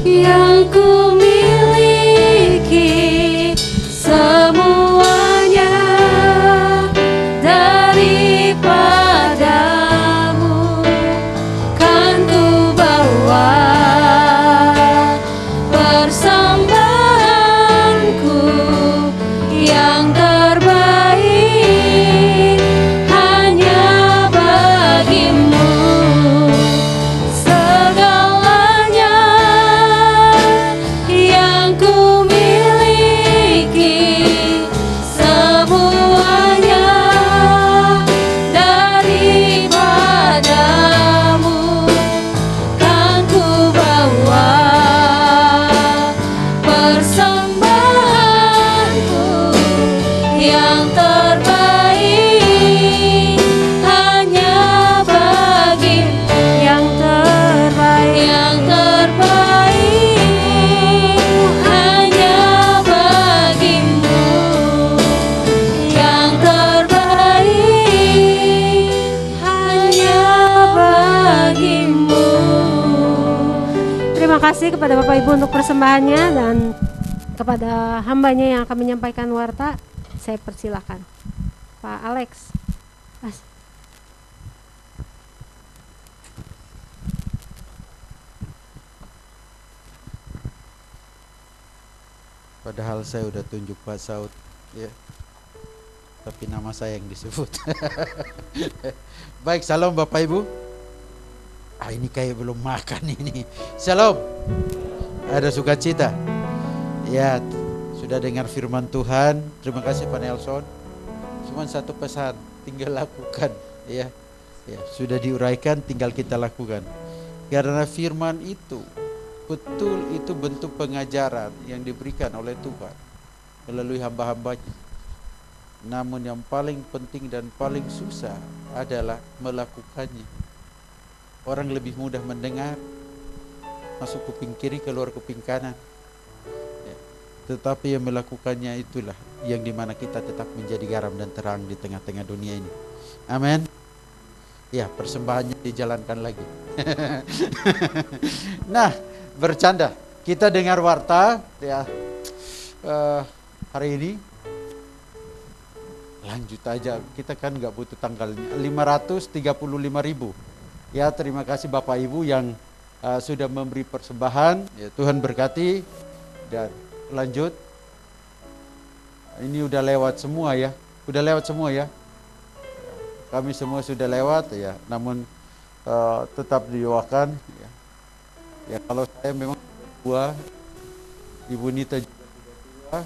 Yang ku miliki semuanya daripadamu, kan ku bawa persembahanku yang terbaik hanya bagimu. Segalanya terima kasih kepada Bapak Ibu untuk persembahannya dan kepada hambanya yang akan menyampaikan warta. Saya persilakan Pak Alex. Padahal saya udah tunjuk Pak Saud, ya. Tapi nama saya yang disebut. Baik, salam Bapak Ibu. Ini kayak belum makan ini. Salam. Ada sukacita. Ya, sudah dengar firman Tuhan. Terima kasih Pak Nelson. Cuma satu pesan, tinggal lakukan, ya. Ya, sudah diuraikan, tinggal kita lakukan. Karena firman itu betul, itu bentuk pengajaran yang diberikan oleh Tuhan melalui hamba-hambanya. Namun yang paling penting dan paling susah adalah melakukannya. Orang lebih mudah mendengar, masuk kuping kiri, keluar kuping kanan, ya. Tetapi yang melakukannya itulah yang dimana kita tetap menjadi garam dan terang di tengah-tengah dunia ini. Amin. Ya, persembahannya dijalankan lagi. Nah, bercanda, kita dengar warta, ya. Hari ini lanjut aja, kita kan nggak butuh tanggalnya. 535.000. Ya, terima kasih Bapak Ibu yang sudah memberi persembahan. Ya, Tuhan berkati. Dan lanjut. Ini udah lewat semua ya, udah lewat semua ya. Kami semua sudah lewat ya, namun tetap didoakan. Ya. Ya, kalau saya memang tua, Ibu Nita juga tua,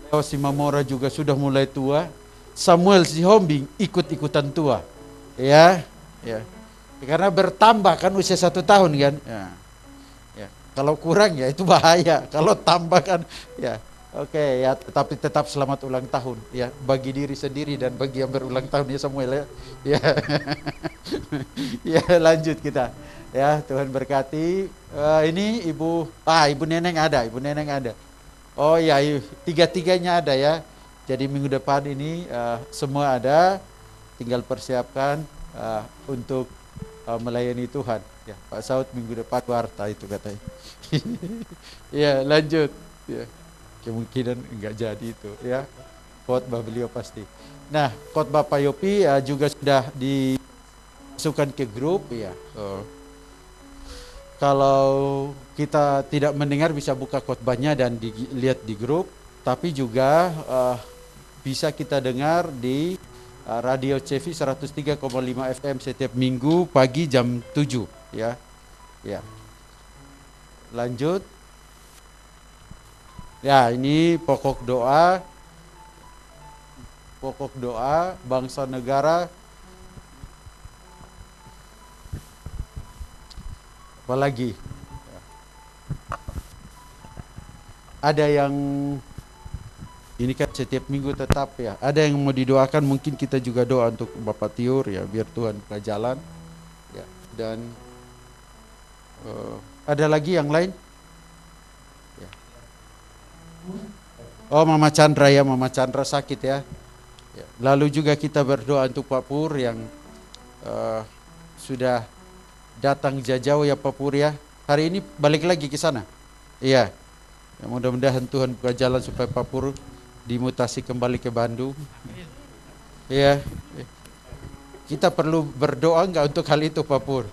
Leo Simamora juga sudah mulai tua, Samuel Sihombing ikut-ikutan tua, ya, ya. Karena bertambah kan usia 1 tahun kan, ya. Ya. Kalau kurang ya itu bahaya, kalau tambah kan, ya. Oke ya, tetapi tetap selamat ulang tahun ya bagi diri sendiri dan bagi yang berulang tahun ya Samuel ya. Ya, ya lanjut kita. Ya, Tuhan berkati. Ini Ibu Neneng ada. Oh ya, tiga-tiganya ada ya. Jadi minggu depan ini semua ada. Tinggal persiapkan untuk melayani Tuhan. Ya, Pak Saud minggu depan warta itu katanya. Ya, lanjut. Ya, kemungkinan enggak jadi itu ya. Khotbah beliau pasti. Nah, khotbah Pak Yopi juga sudah dimasukkan ke grup ya. Kalau kita tidak mendengar bisa buka khotbahnya dan dilihat di grup, tapi juga bisa kita dengar di Radio CV 103,5 FM setiap minggu pagi jam 7 ya. Ya. Lanjut. Ya, ini pokok doa bangsa negara. Apalagi ada yang ini kan setiap minggu tetap ya. Ada yang mau didoakan, mungkin kita juga doa untuk Bapak Tiur ya, biar Tuhan buka jalan ya. Dan ada lagi yang lain ya. Oh, Mama Chandra ya, Mama Chandra sakit ya. Ya. Lalu juga kita berdoa untuk Pak Pur yang sudah datang jauh ya Pak Pur ya. Hari ini balik lagi ke sana. Iya. Ya, mudah-mudahan Tuhan buka jalan supaya Pak Pur dimutasi kembali ke Bandung. Iya. Kita perlu berdoa enggak untuk hal itu Pak Pur?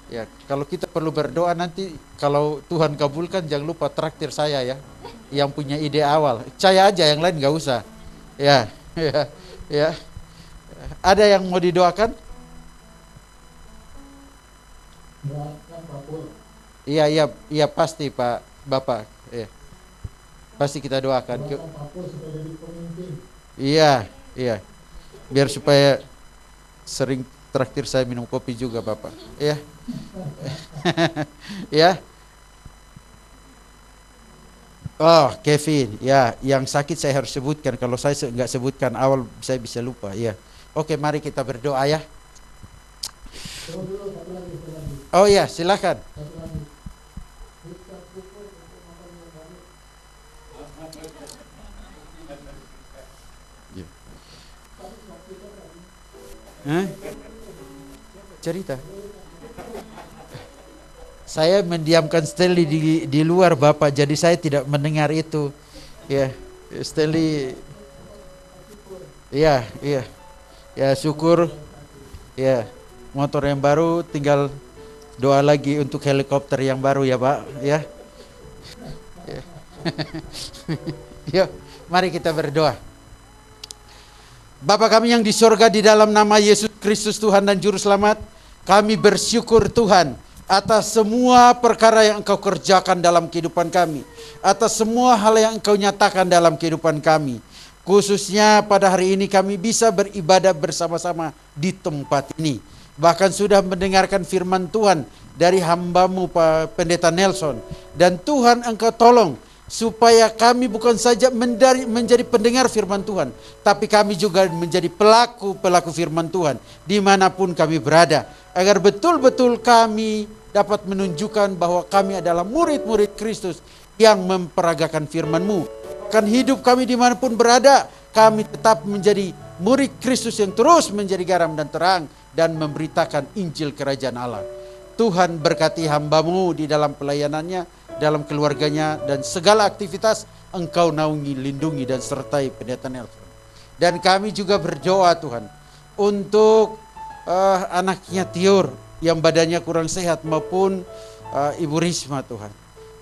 Ya, kalau kita perlu berdoa nanti kalau Tuhan kabulkan jangan lupa traktir saya ya. Yang punya ide awal. Saya aja, yang lain enggak usah. Ya, ya, ya. Ada yang mau didoakan? Iya pasti Pak Bapak. Iya. Pasti kita doakan. Iya. Biar supaya sering traktir saya minum kopi juga Bapak. Iya. Ya. Oh, Kevin. Ya, yang sakit saya harus sebutkan. Kalau saya enggak sebutkan awal saya bisa lupa. Iya. Oke, mari kita berdoa ya. Oh ya, silakan. Cerita. Saya mendiamkan Stanley di luar Bapak, jadi saya tidak mendengar itu. Ya, Stanley. Iya, iya. Ya, syukur. Ya, motor yang baru, tinggal doa lagi untuk helikopter yang baru ya Pak. Ya. Ya. Yuk, mari kita berdoa. Bapa kami yang di sorga, di dalam nama Yesus Kristus Tuhan dan Juru Selamat, kami bersyukur Tuhan atas semua perkara yang Engkau kerjakan dalam kehidupan kami, atas semua hal yang Engkau nyatakan dalam kehidupan kami. Khususnya pada hari ini kami bisa beribadah bersama-sama di tempat ini. Bahkan sudah mendengarkan firman Tuhan dari hamba-Mu Pak Pendeta Nelson. Dan Tuhan Engkau tolong supaya kami bukan saja menjadi pendengar firman Tuhan, tapi kami juga menjadi pelaku firman Tuhan dimanapun kami berada, agar betul-betul kami dapat menunjukkan bahwa kami adalah murid-murid Kristus yang memperagakan firman-Mu. Kan hidup kami dimanapun berada, kami tetap menjadi murid Kristus yang terus menjadi garam dan terang dan memberitakan Injil Kerajaan Allah. Tuhan berkati hamba-Mu di dalam pelayanannya, dalam keluarganya, dan segala aktivitas Engkau naungi, lindungi, dan sertai Pendeta Nelson. Dan kami juga berdoa Tuhan untuk anaknya Tiur yang badannya kurang sehat, maupun Ibu Risma Tuhan.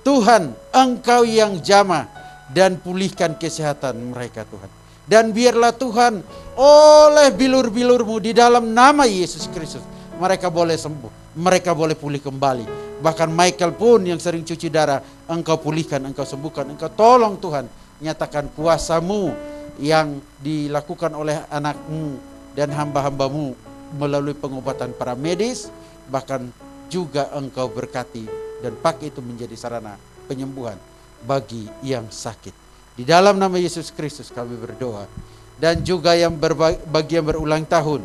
Tuhan, Engkau yang jamah dan pulihkan kesehatan mereka Tuhan. Dan biarlah Tuhan, oleh bilur-bilur-Mu di dalam nama Yesus Kristus, mereka boleh sembuh, mereka boleh pulih kembali. Bahkan Michael pun yang sering cuci darah, Engkau pulihkan, Engkau sembuhkan, Engkau tolong Tuhan. Nyatakan kuasa-Mu yang dilakukan oleh anak-Mu dan hamba-hamba-Mu melalui pengobatan para medis. Bahkan juga Engkau berkati dan pakai itu menjadi sarana penyembuhan bagi yang sakit. Di dalam nama Yesus Kristus kami berdoa. Dan juga yang bagi yang berulang tahun,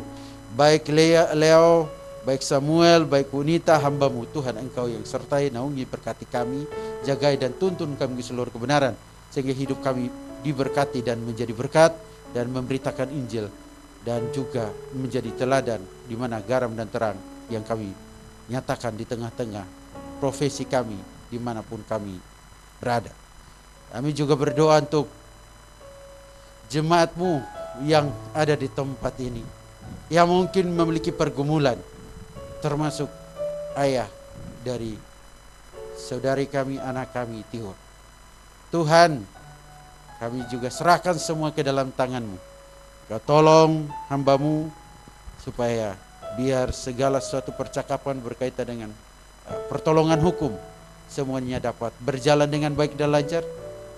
baik Leo, baik Samuel, baik Punita, hamba-Mu Tuhan, Engkau yang sertai, naungi, berkati kami, jagai dan tuntun kami ke seluruh kebenaran, sehingga hidup kami diberkati dan menjadi berkat, dan memberitakan Injil, dan juga menjadi teladan di mana garam dan terang yang kami nyatakan di tengah-tengah profesi kami dimanapun kami berada. Kami juga berdoa untuk jemaat-Mu yang ada di tempat ini, yang mungkin memiliki pergumulan, termasuk ayah dari saudari kami, anak kami Tiur. Tuhan, kami juga serahkan semua ke dalam tangan-Mu. Kau tolong hamba-Mu supaya biar segala sesuatu percakapan berkaitan dengan pertolongan hukum semuanya dapat berjalan dengan baik dan lancar,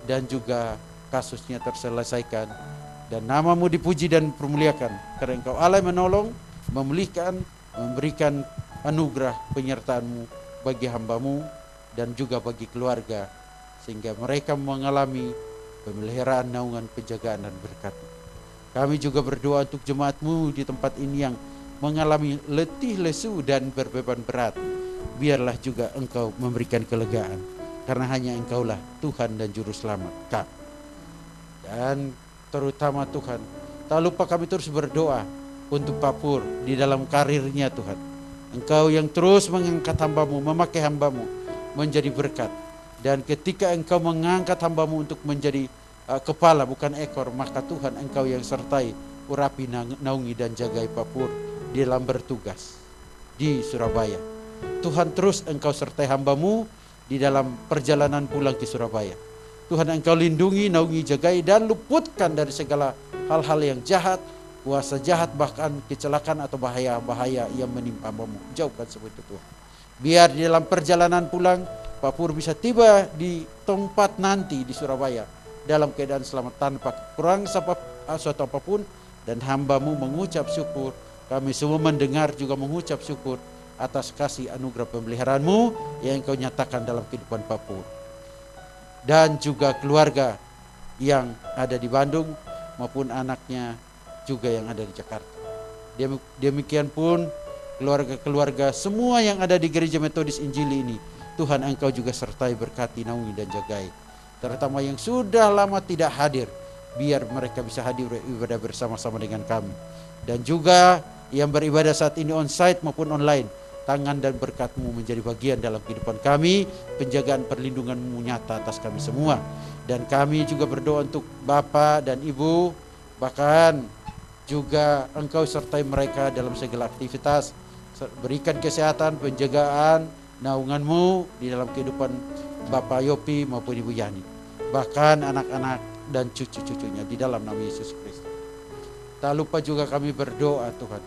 dan juga kasusnya terselesaikan, dan nama-Mu dipuji dan dipermuliakan, karena Engkau Allah menolong, memulihkan, memberikan anugerah penyertaan-Mu bagi hamba-Mu dan juga bagi keluarga, sehingga mereka mengalami pemeliharaan, naungan, penjagaan, dan berkat. Kami juga berdoa untuk jemaat-Mu di tempat ini yang mengalami letih, lesu, dan berbeban berat. Biarlah juga Engkau memberikan kelegaan, karena hanya Engkaulah Tuhan dan Juru Selamat kami. Dan terutama Tuhan, tak lupa kami terus berdoa untuk Pak Pur di dalam karirnya Tuhan. Engkau yang terus mengangkat hamba-Mu, memakai hamba-Mu menjadi berkat. Dan ketika Engkau mengangkat hamba-Mu untuk menjadi kepala bukan ekor, maka Tuhan Engkau yang sertai, urapi, naungi, dan jagai Pak Pur di dalam bertugas di Surabaya. Tuhan, terus Engkau sertai hamba-Mu di dalam perjalanan pulang ke Surabaya. Tuhan, Engkau lindungi, naungi, jagai, dan luputkan dari segala hal-hal yang jahat, kuasa jahat, bahkan kecelakaan atau bahaya-bahaya yang menimpa hamba-Mu. Jauhkan semua itu Tuhan. Biar di dalam perjalanan pulang, Pak Pur bisa tiba di tempat nanti di Surabaya dalam keadaan selamat tanpa kurang suatu apapun. Dan hamba-Mu mengucap syukur, kami semua mendengar juga mengucap syukur atas kasih anugerah pemeliharaan-Mu yang Engkau nyatakan dalam kehidupan Pak Pur. Dan juga keluarga yang ada di Bandung maupun anaknya juga yang ada di Jakarta. Demikian pun keluarga-keluarga semua yang ada di Gereja Metodis Injili ini, Tuhan Engkau juga sertai, berkati, naungi, dan jagai. Terutama yang sudah lama tidak hadir, biar mereka bisa hadir beribadah bersama-sama dengan kami. Dan juga yang beribadah saat ini on-site maupun online, tangan dan berkat-Mu menjadi bagian dalam kehidupan kami, penjagaan perlindungan-Mu nyata atas kami semua. Dan kami juga berdoa untuk Bapak dan Ibu, bahkan juga Engkau sertai mereka dalam segala aktivitas, berikan kesehatan, penjagaan, naungan-Mu di dalam kehidupan Bapak Yopi maupun Ibu Yani, bahkan anak-anak dan cucu-cucunya di dalam nama Yesus Kristus. Tak lupa juga kami berdoa Tuhan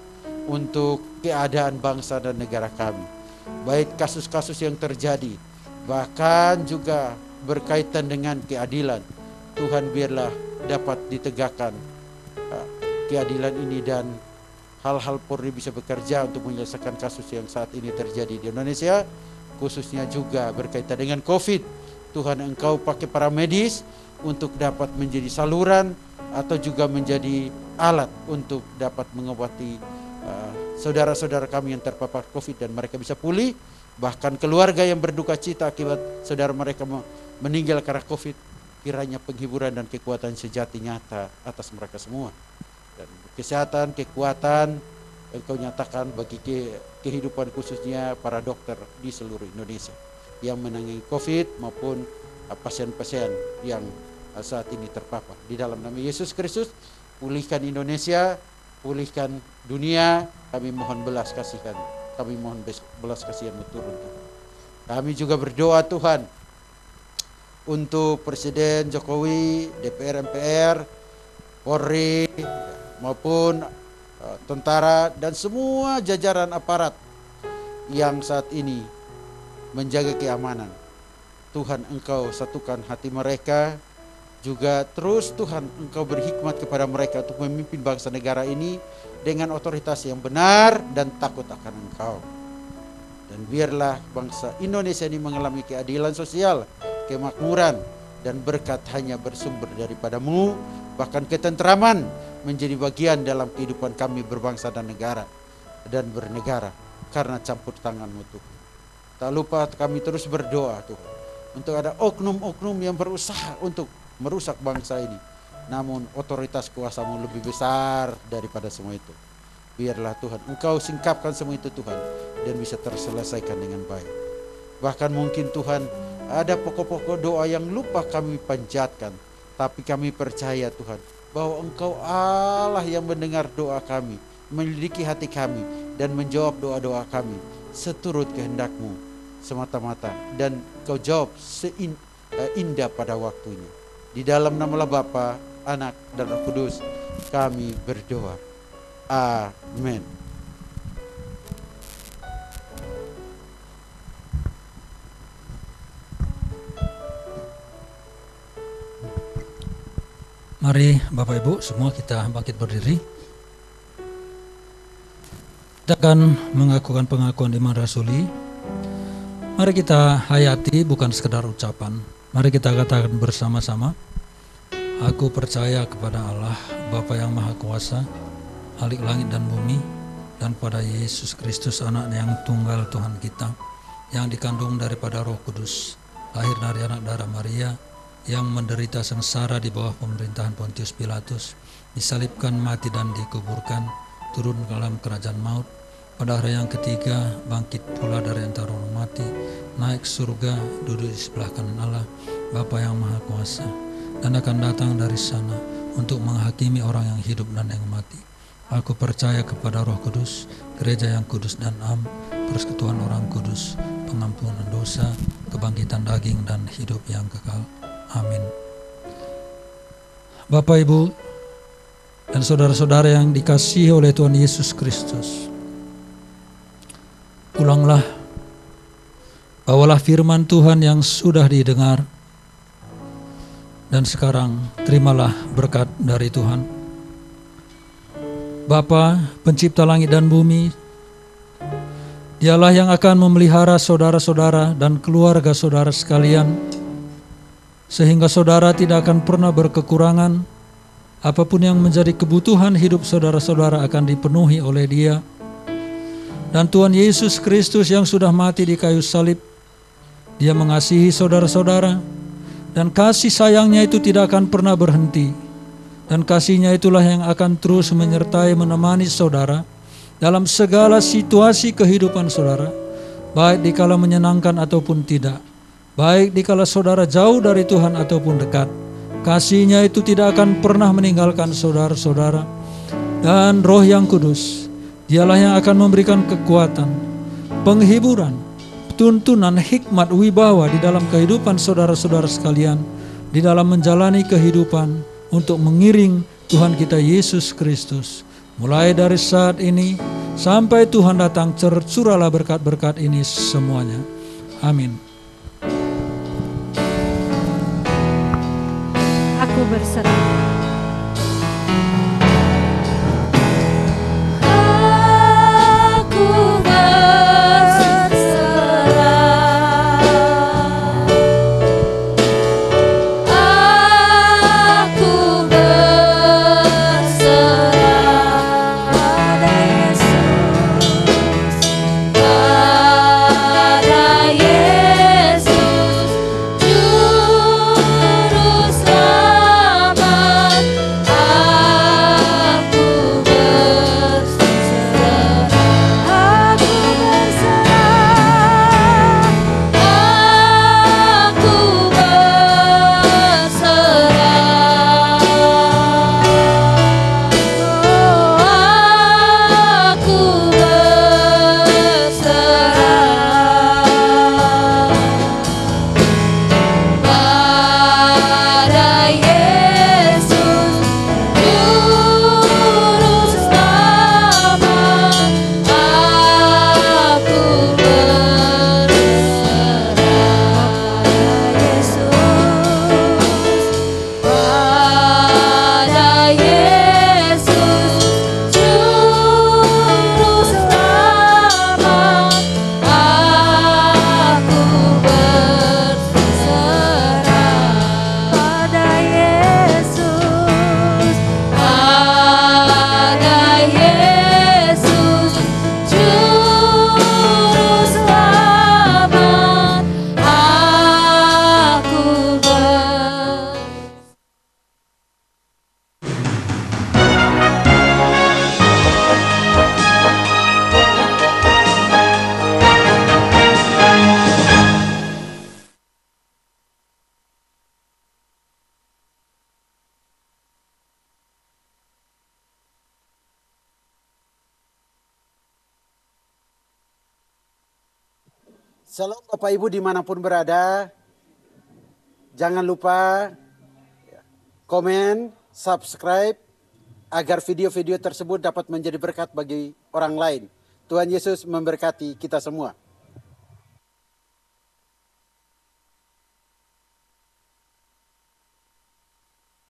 untuk keadaan bangsa dan negara kami, baik kasus-kasus yang terjadi, bahkan juga berkaitan dengan keadilan. Tuhan, biarlah dapat ditegakkan keadilan ini, dan hal-hal Polri bisa bekerja untuk menyelesaikan kasus yang saat ini terjadi di Indonesia, khususnya juga berkaitan dengan COVID. Tuhan, Engkau pakai para medis untuk dapat menjadi saluran atau juga menjadi alat untuk dapat mengobati saudara-saudara kami yang terpapar COVID dan mereka bisa pulih. Bahkan keluarga yang berduka cita akibat saudara mereka meninggal karena COVID, kiranya penghiburan dan kekuatan sejati nyata atas mereka semua. Dan kesehatan, kekuatan Engkau nyatakan bagi kehidupan khususnya para dokter di seluruh Indonesia yang menangani COVID maupun pasien-pasien yang saat ini terpapar. Di dalam nama Yesus Kristus, pulihkan Indonesia, pulihkan dunia. Kami mohon belas kasihan, kami mohon belas kasihan-Mu turun Tuhan. Kami juga berdoa Tuhan untuk Presiden Jokowi, DPR, MPR, Polri maupun tentara dan semua jajaran aparat yang saat ini menjaga keamanan. Tuhan, Engkau satukan hati mereka, juga terus Tuhan Engkau berhikmat kepada mereka untuk memimpin bangsa negara ini dengan otoritas yang benar dan takut akan Engkau. Dan biarlah bangsa Indonesia ini mengalami keadilan sosial, kemakmuran, dan berkat hanya bersumber daripada-Mu, bahkan ketentraman menjadi bagian dalam kehidupan kami berbangsa dan negara dan bernegara karena campur tangan-Mu Tuhan. Tak lupa kami terus berdoa Tuhan untuk ada oknum-oknum yang berusaha untuk merusak bangsa ini, namun otoritas kuasa-Mu lebih besar daripada semua itu. Biarlah Tuhan Engkau singkapkan semua itu Tuhan, dan bisa terselesaikan dengan baik. Bahkan mungkin Tuhan ada pokok-pokok doa yang lupa kami panjatkan, tapi kami percaya Tuhan bahwa Engkau Allah yang mendengar doa kami, menyelidiki hati kami, dan menjawab doa-doa kami seturut kehendak-Mu semata-mata, dan Kau jawab indah pada waktunya. Di dalam nama Bapa, Anak, dan Roh Kudus kami berdoa. Amin. Mari Bapak Ibu semua kita bangkit berdiri. Kita akan mengakukan pengakuan iman rasuli. Mari kita hayati bukan sekedar ucapan. Mari kita katakan bersama-sama. Aku percaya kepada Allah, Bapa yang Maha Kuasa, Khalik langit dan bumi, dan pada Yesus Kristus Anak yang tunggal Tuhan kita, yang dikandung daripada Roh Kudus, lahir dari anak darah Maria, yang menderita sengsara di bawah pemerintahan Pontius Pilatus, disalibkan, mati dan dikuburkan, turun ke dalam kerajaan maut, pada hari yang ketiga bangkit pula dari antara orang mati, naik surga, duduk di sebelah kanan Allah, Bapa yang Maha Kuasa, dan akan datang dari sana untuk menghakimi orang yang hidup dan yang mati. Aku percaya kepada Roh Kudus, gereja yang kudus dan am, persekutuan orang kudus, pengampunan dosa, kebangkitan daging dan hidup yang kekal. Amin. Bapak, Ibu, dan saudara-saudara yang dikasihi oleh Tuhan Yesus Kristus, pulanglah, bawalah firman Tuhan yang sudah didengar, dan sekarang terimalah berkat dari Tuhan. Bapa, pencipta langit dan bumi, Dialah yang akan memelihara saudara-saudara dan keluarga saudara sekalian, sehingga saudara tidak akan pernah berkekurangan. Apapun yang menjadi kebutuhan hidup saudara-saudara akan dipenuhi oleh Dia. Dan Tuhan Yesus Kristus yang sudah mati di kayu salib, Dia mengasihi saudara-saudara, dan kasih sayangnya itu tidak akan pernah berhenti. Dan kasih-Nya itulah yang akan terus menyertai menemani saudara, dalam segala situasi kehidupan saudara, baik dikala menyenangkan ataupun tidak, baik dikala saudara jauh dari Tuhan ataupun dekat. Kasih-Nya itu tidak akan pernah meninggalkan saudara-saudara. Dan Roh yang Kudus, Dialah yang akan memberikan kekuatan, penghiburan, tuntunan, hikmat, wibawa di dalam kehidupan saudara-saudara sekalian, di dalam menjalani kehidupan untuk mengiring Tuhan kita Yesus Kristus. Mulai dari saat ini sampai Tuhan datang, tercurahlah berkat-berkat ini semuanya. Amin. Aku berserah. Aku berserah. Aku berserah pada Yesus, pada Yesus, Juru Selamat. Aku berserah, aku berserah, aku berserah. Aku berserah pada Yesus, Juru Selamat. Aku berserah pada Yesus, pada Yesus, Juru Selamat. Aku berserah pada Yesus, pada Yesus, Juru Selamat. Aku berserah. Shalom Bapak Ibu dimanapun berada. Jangan lupa komen, subscribe, agar video-video tersebut dapat menjadi berkat bagi orang lain. Tuhan Yesus memberkati kita semua.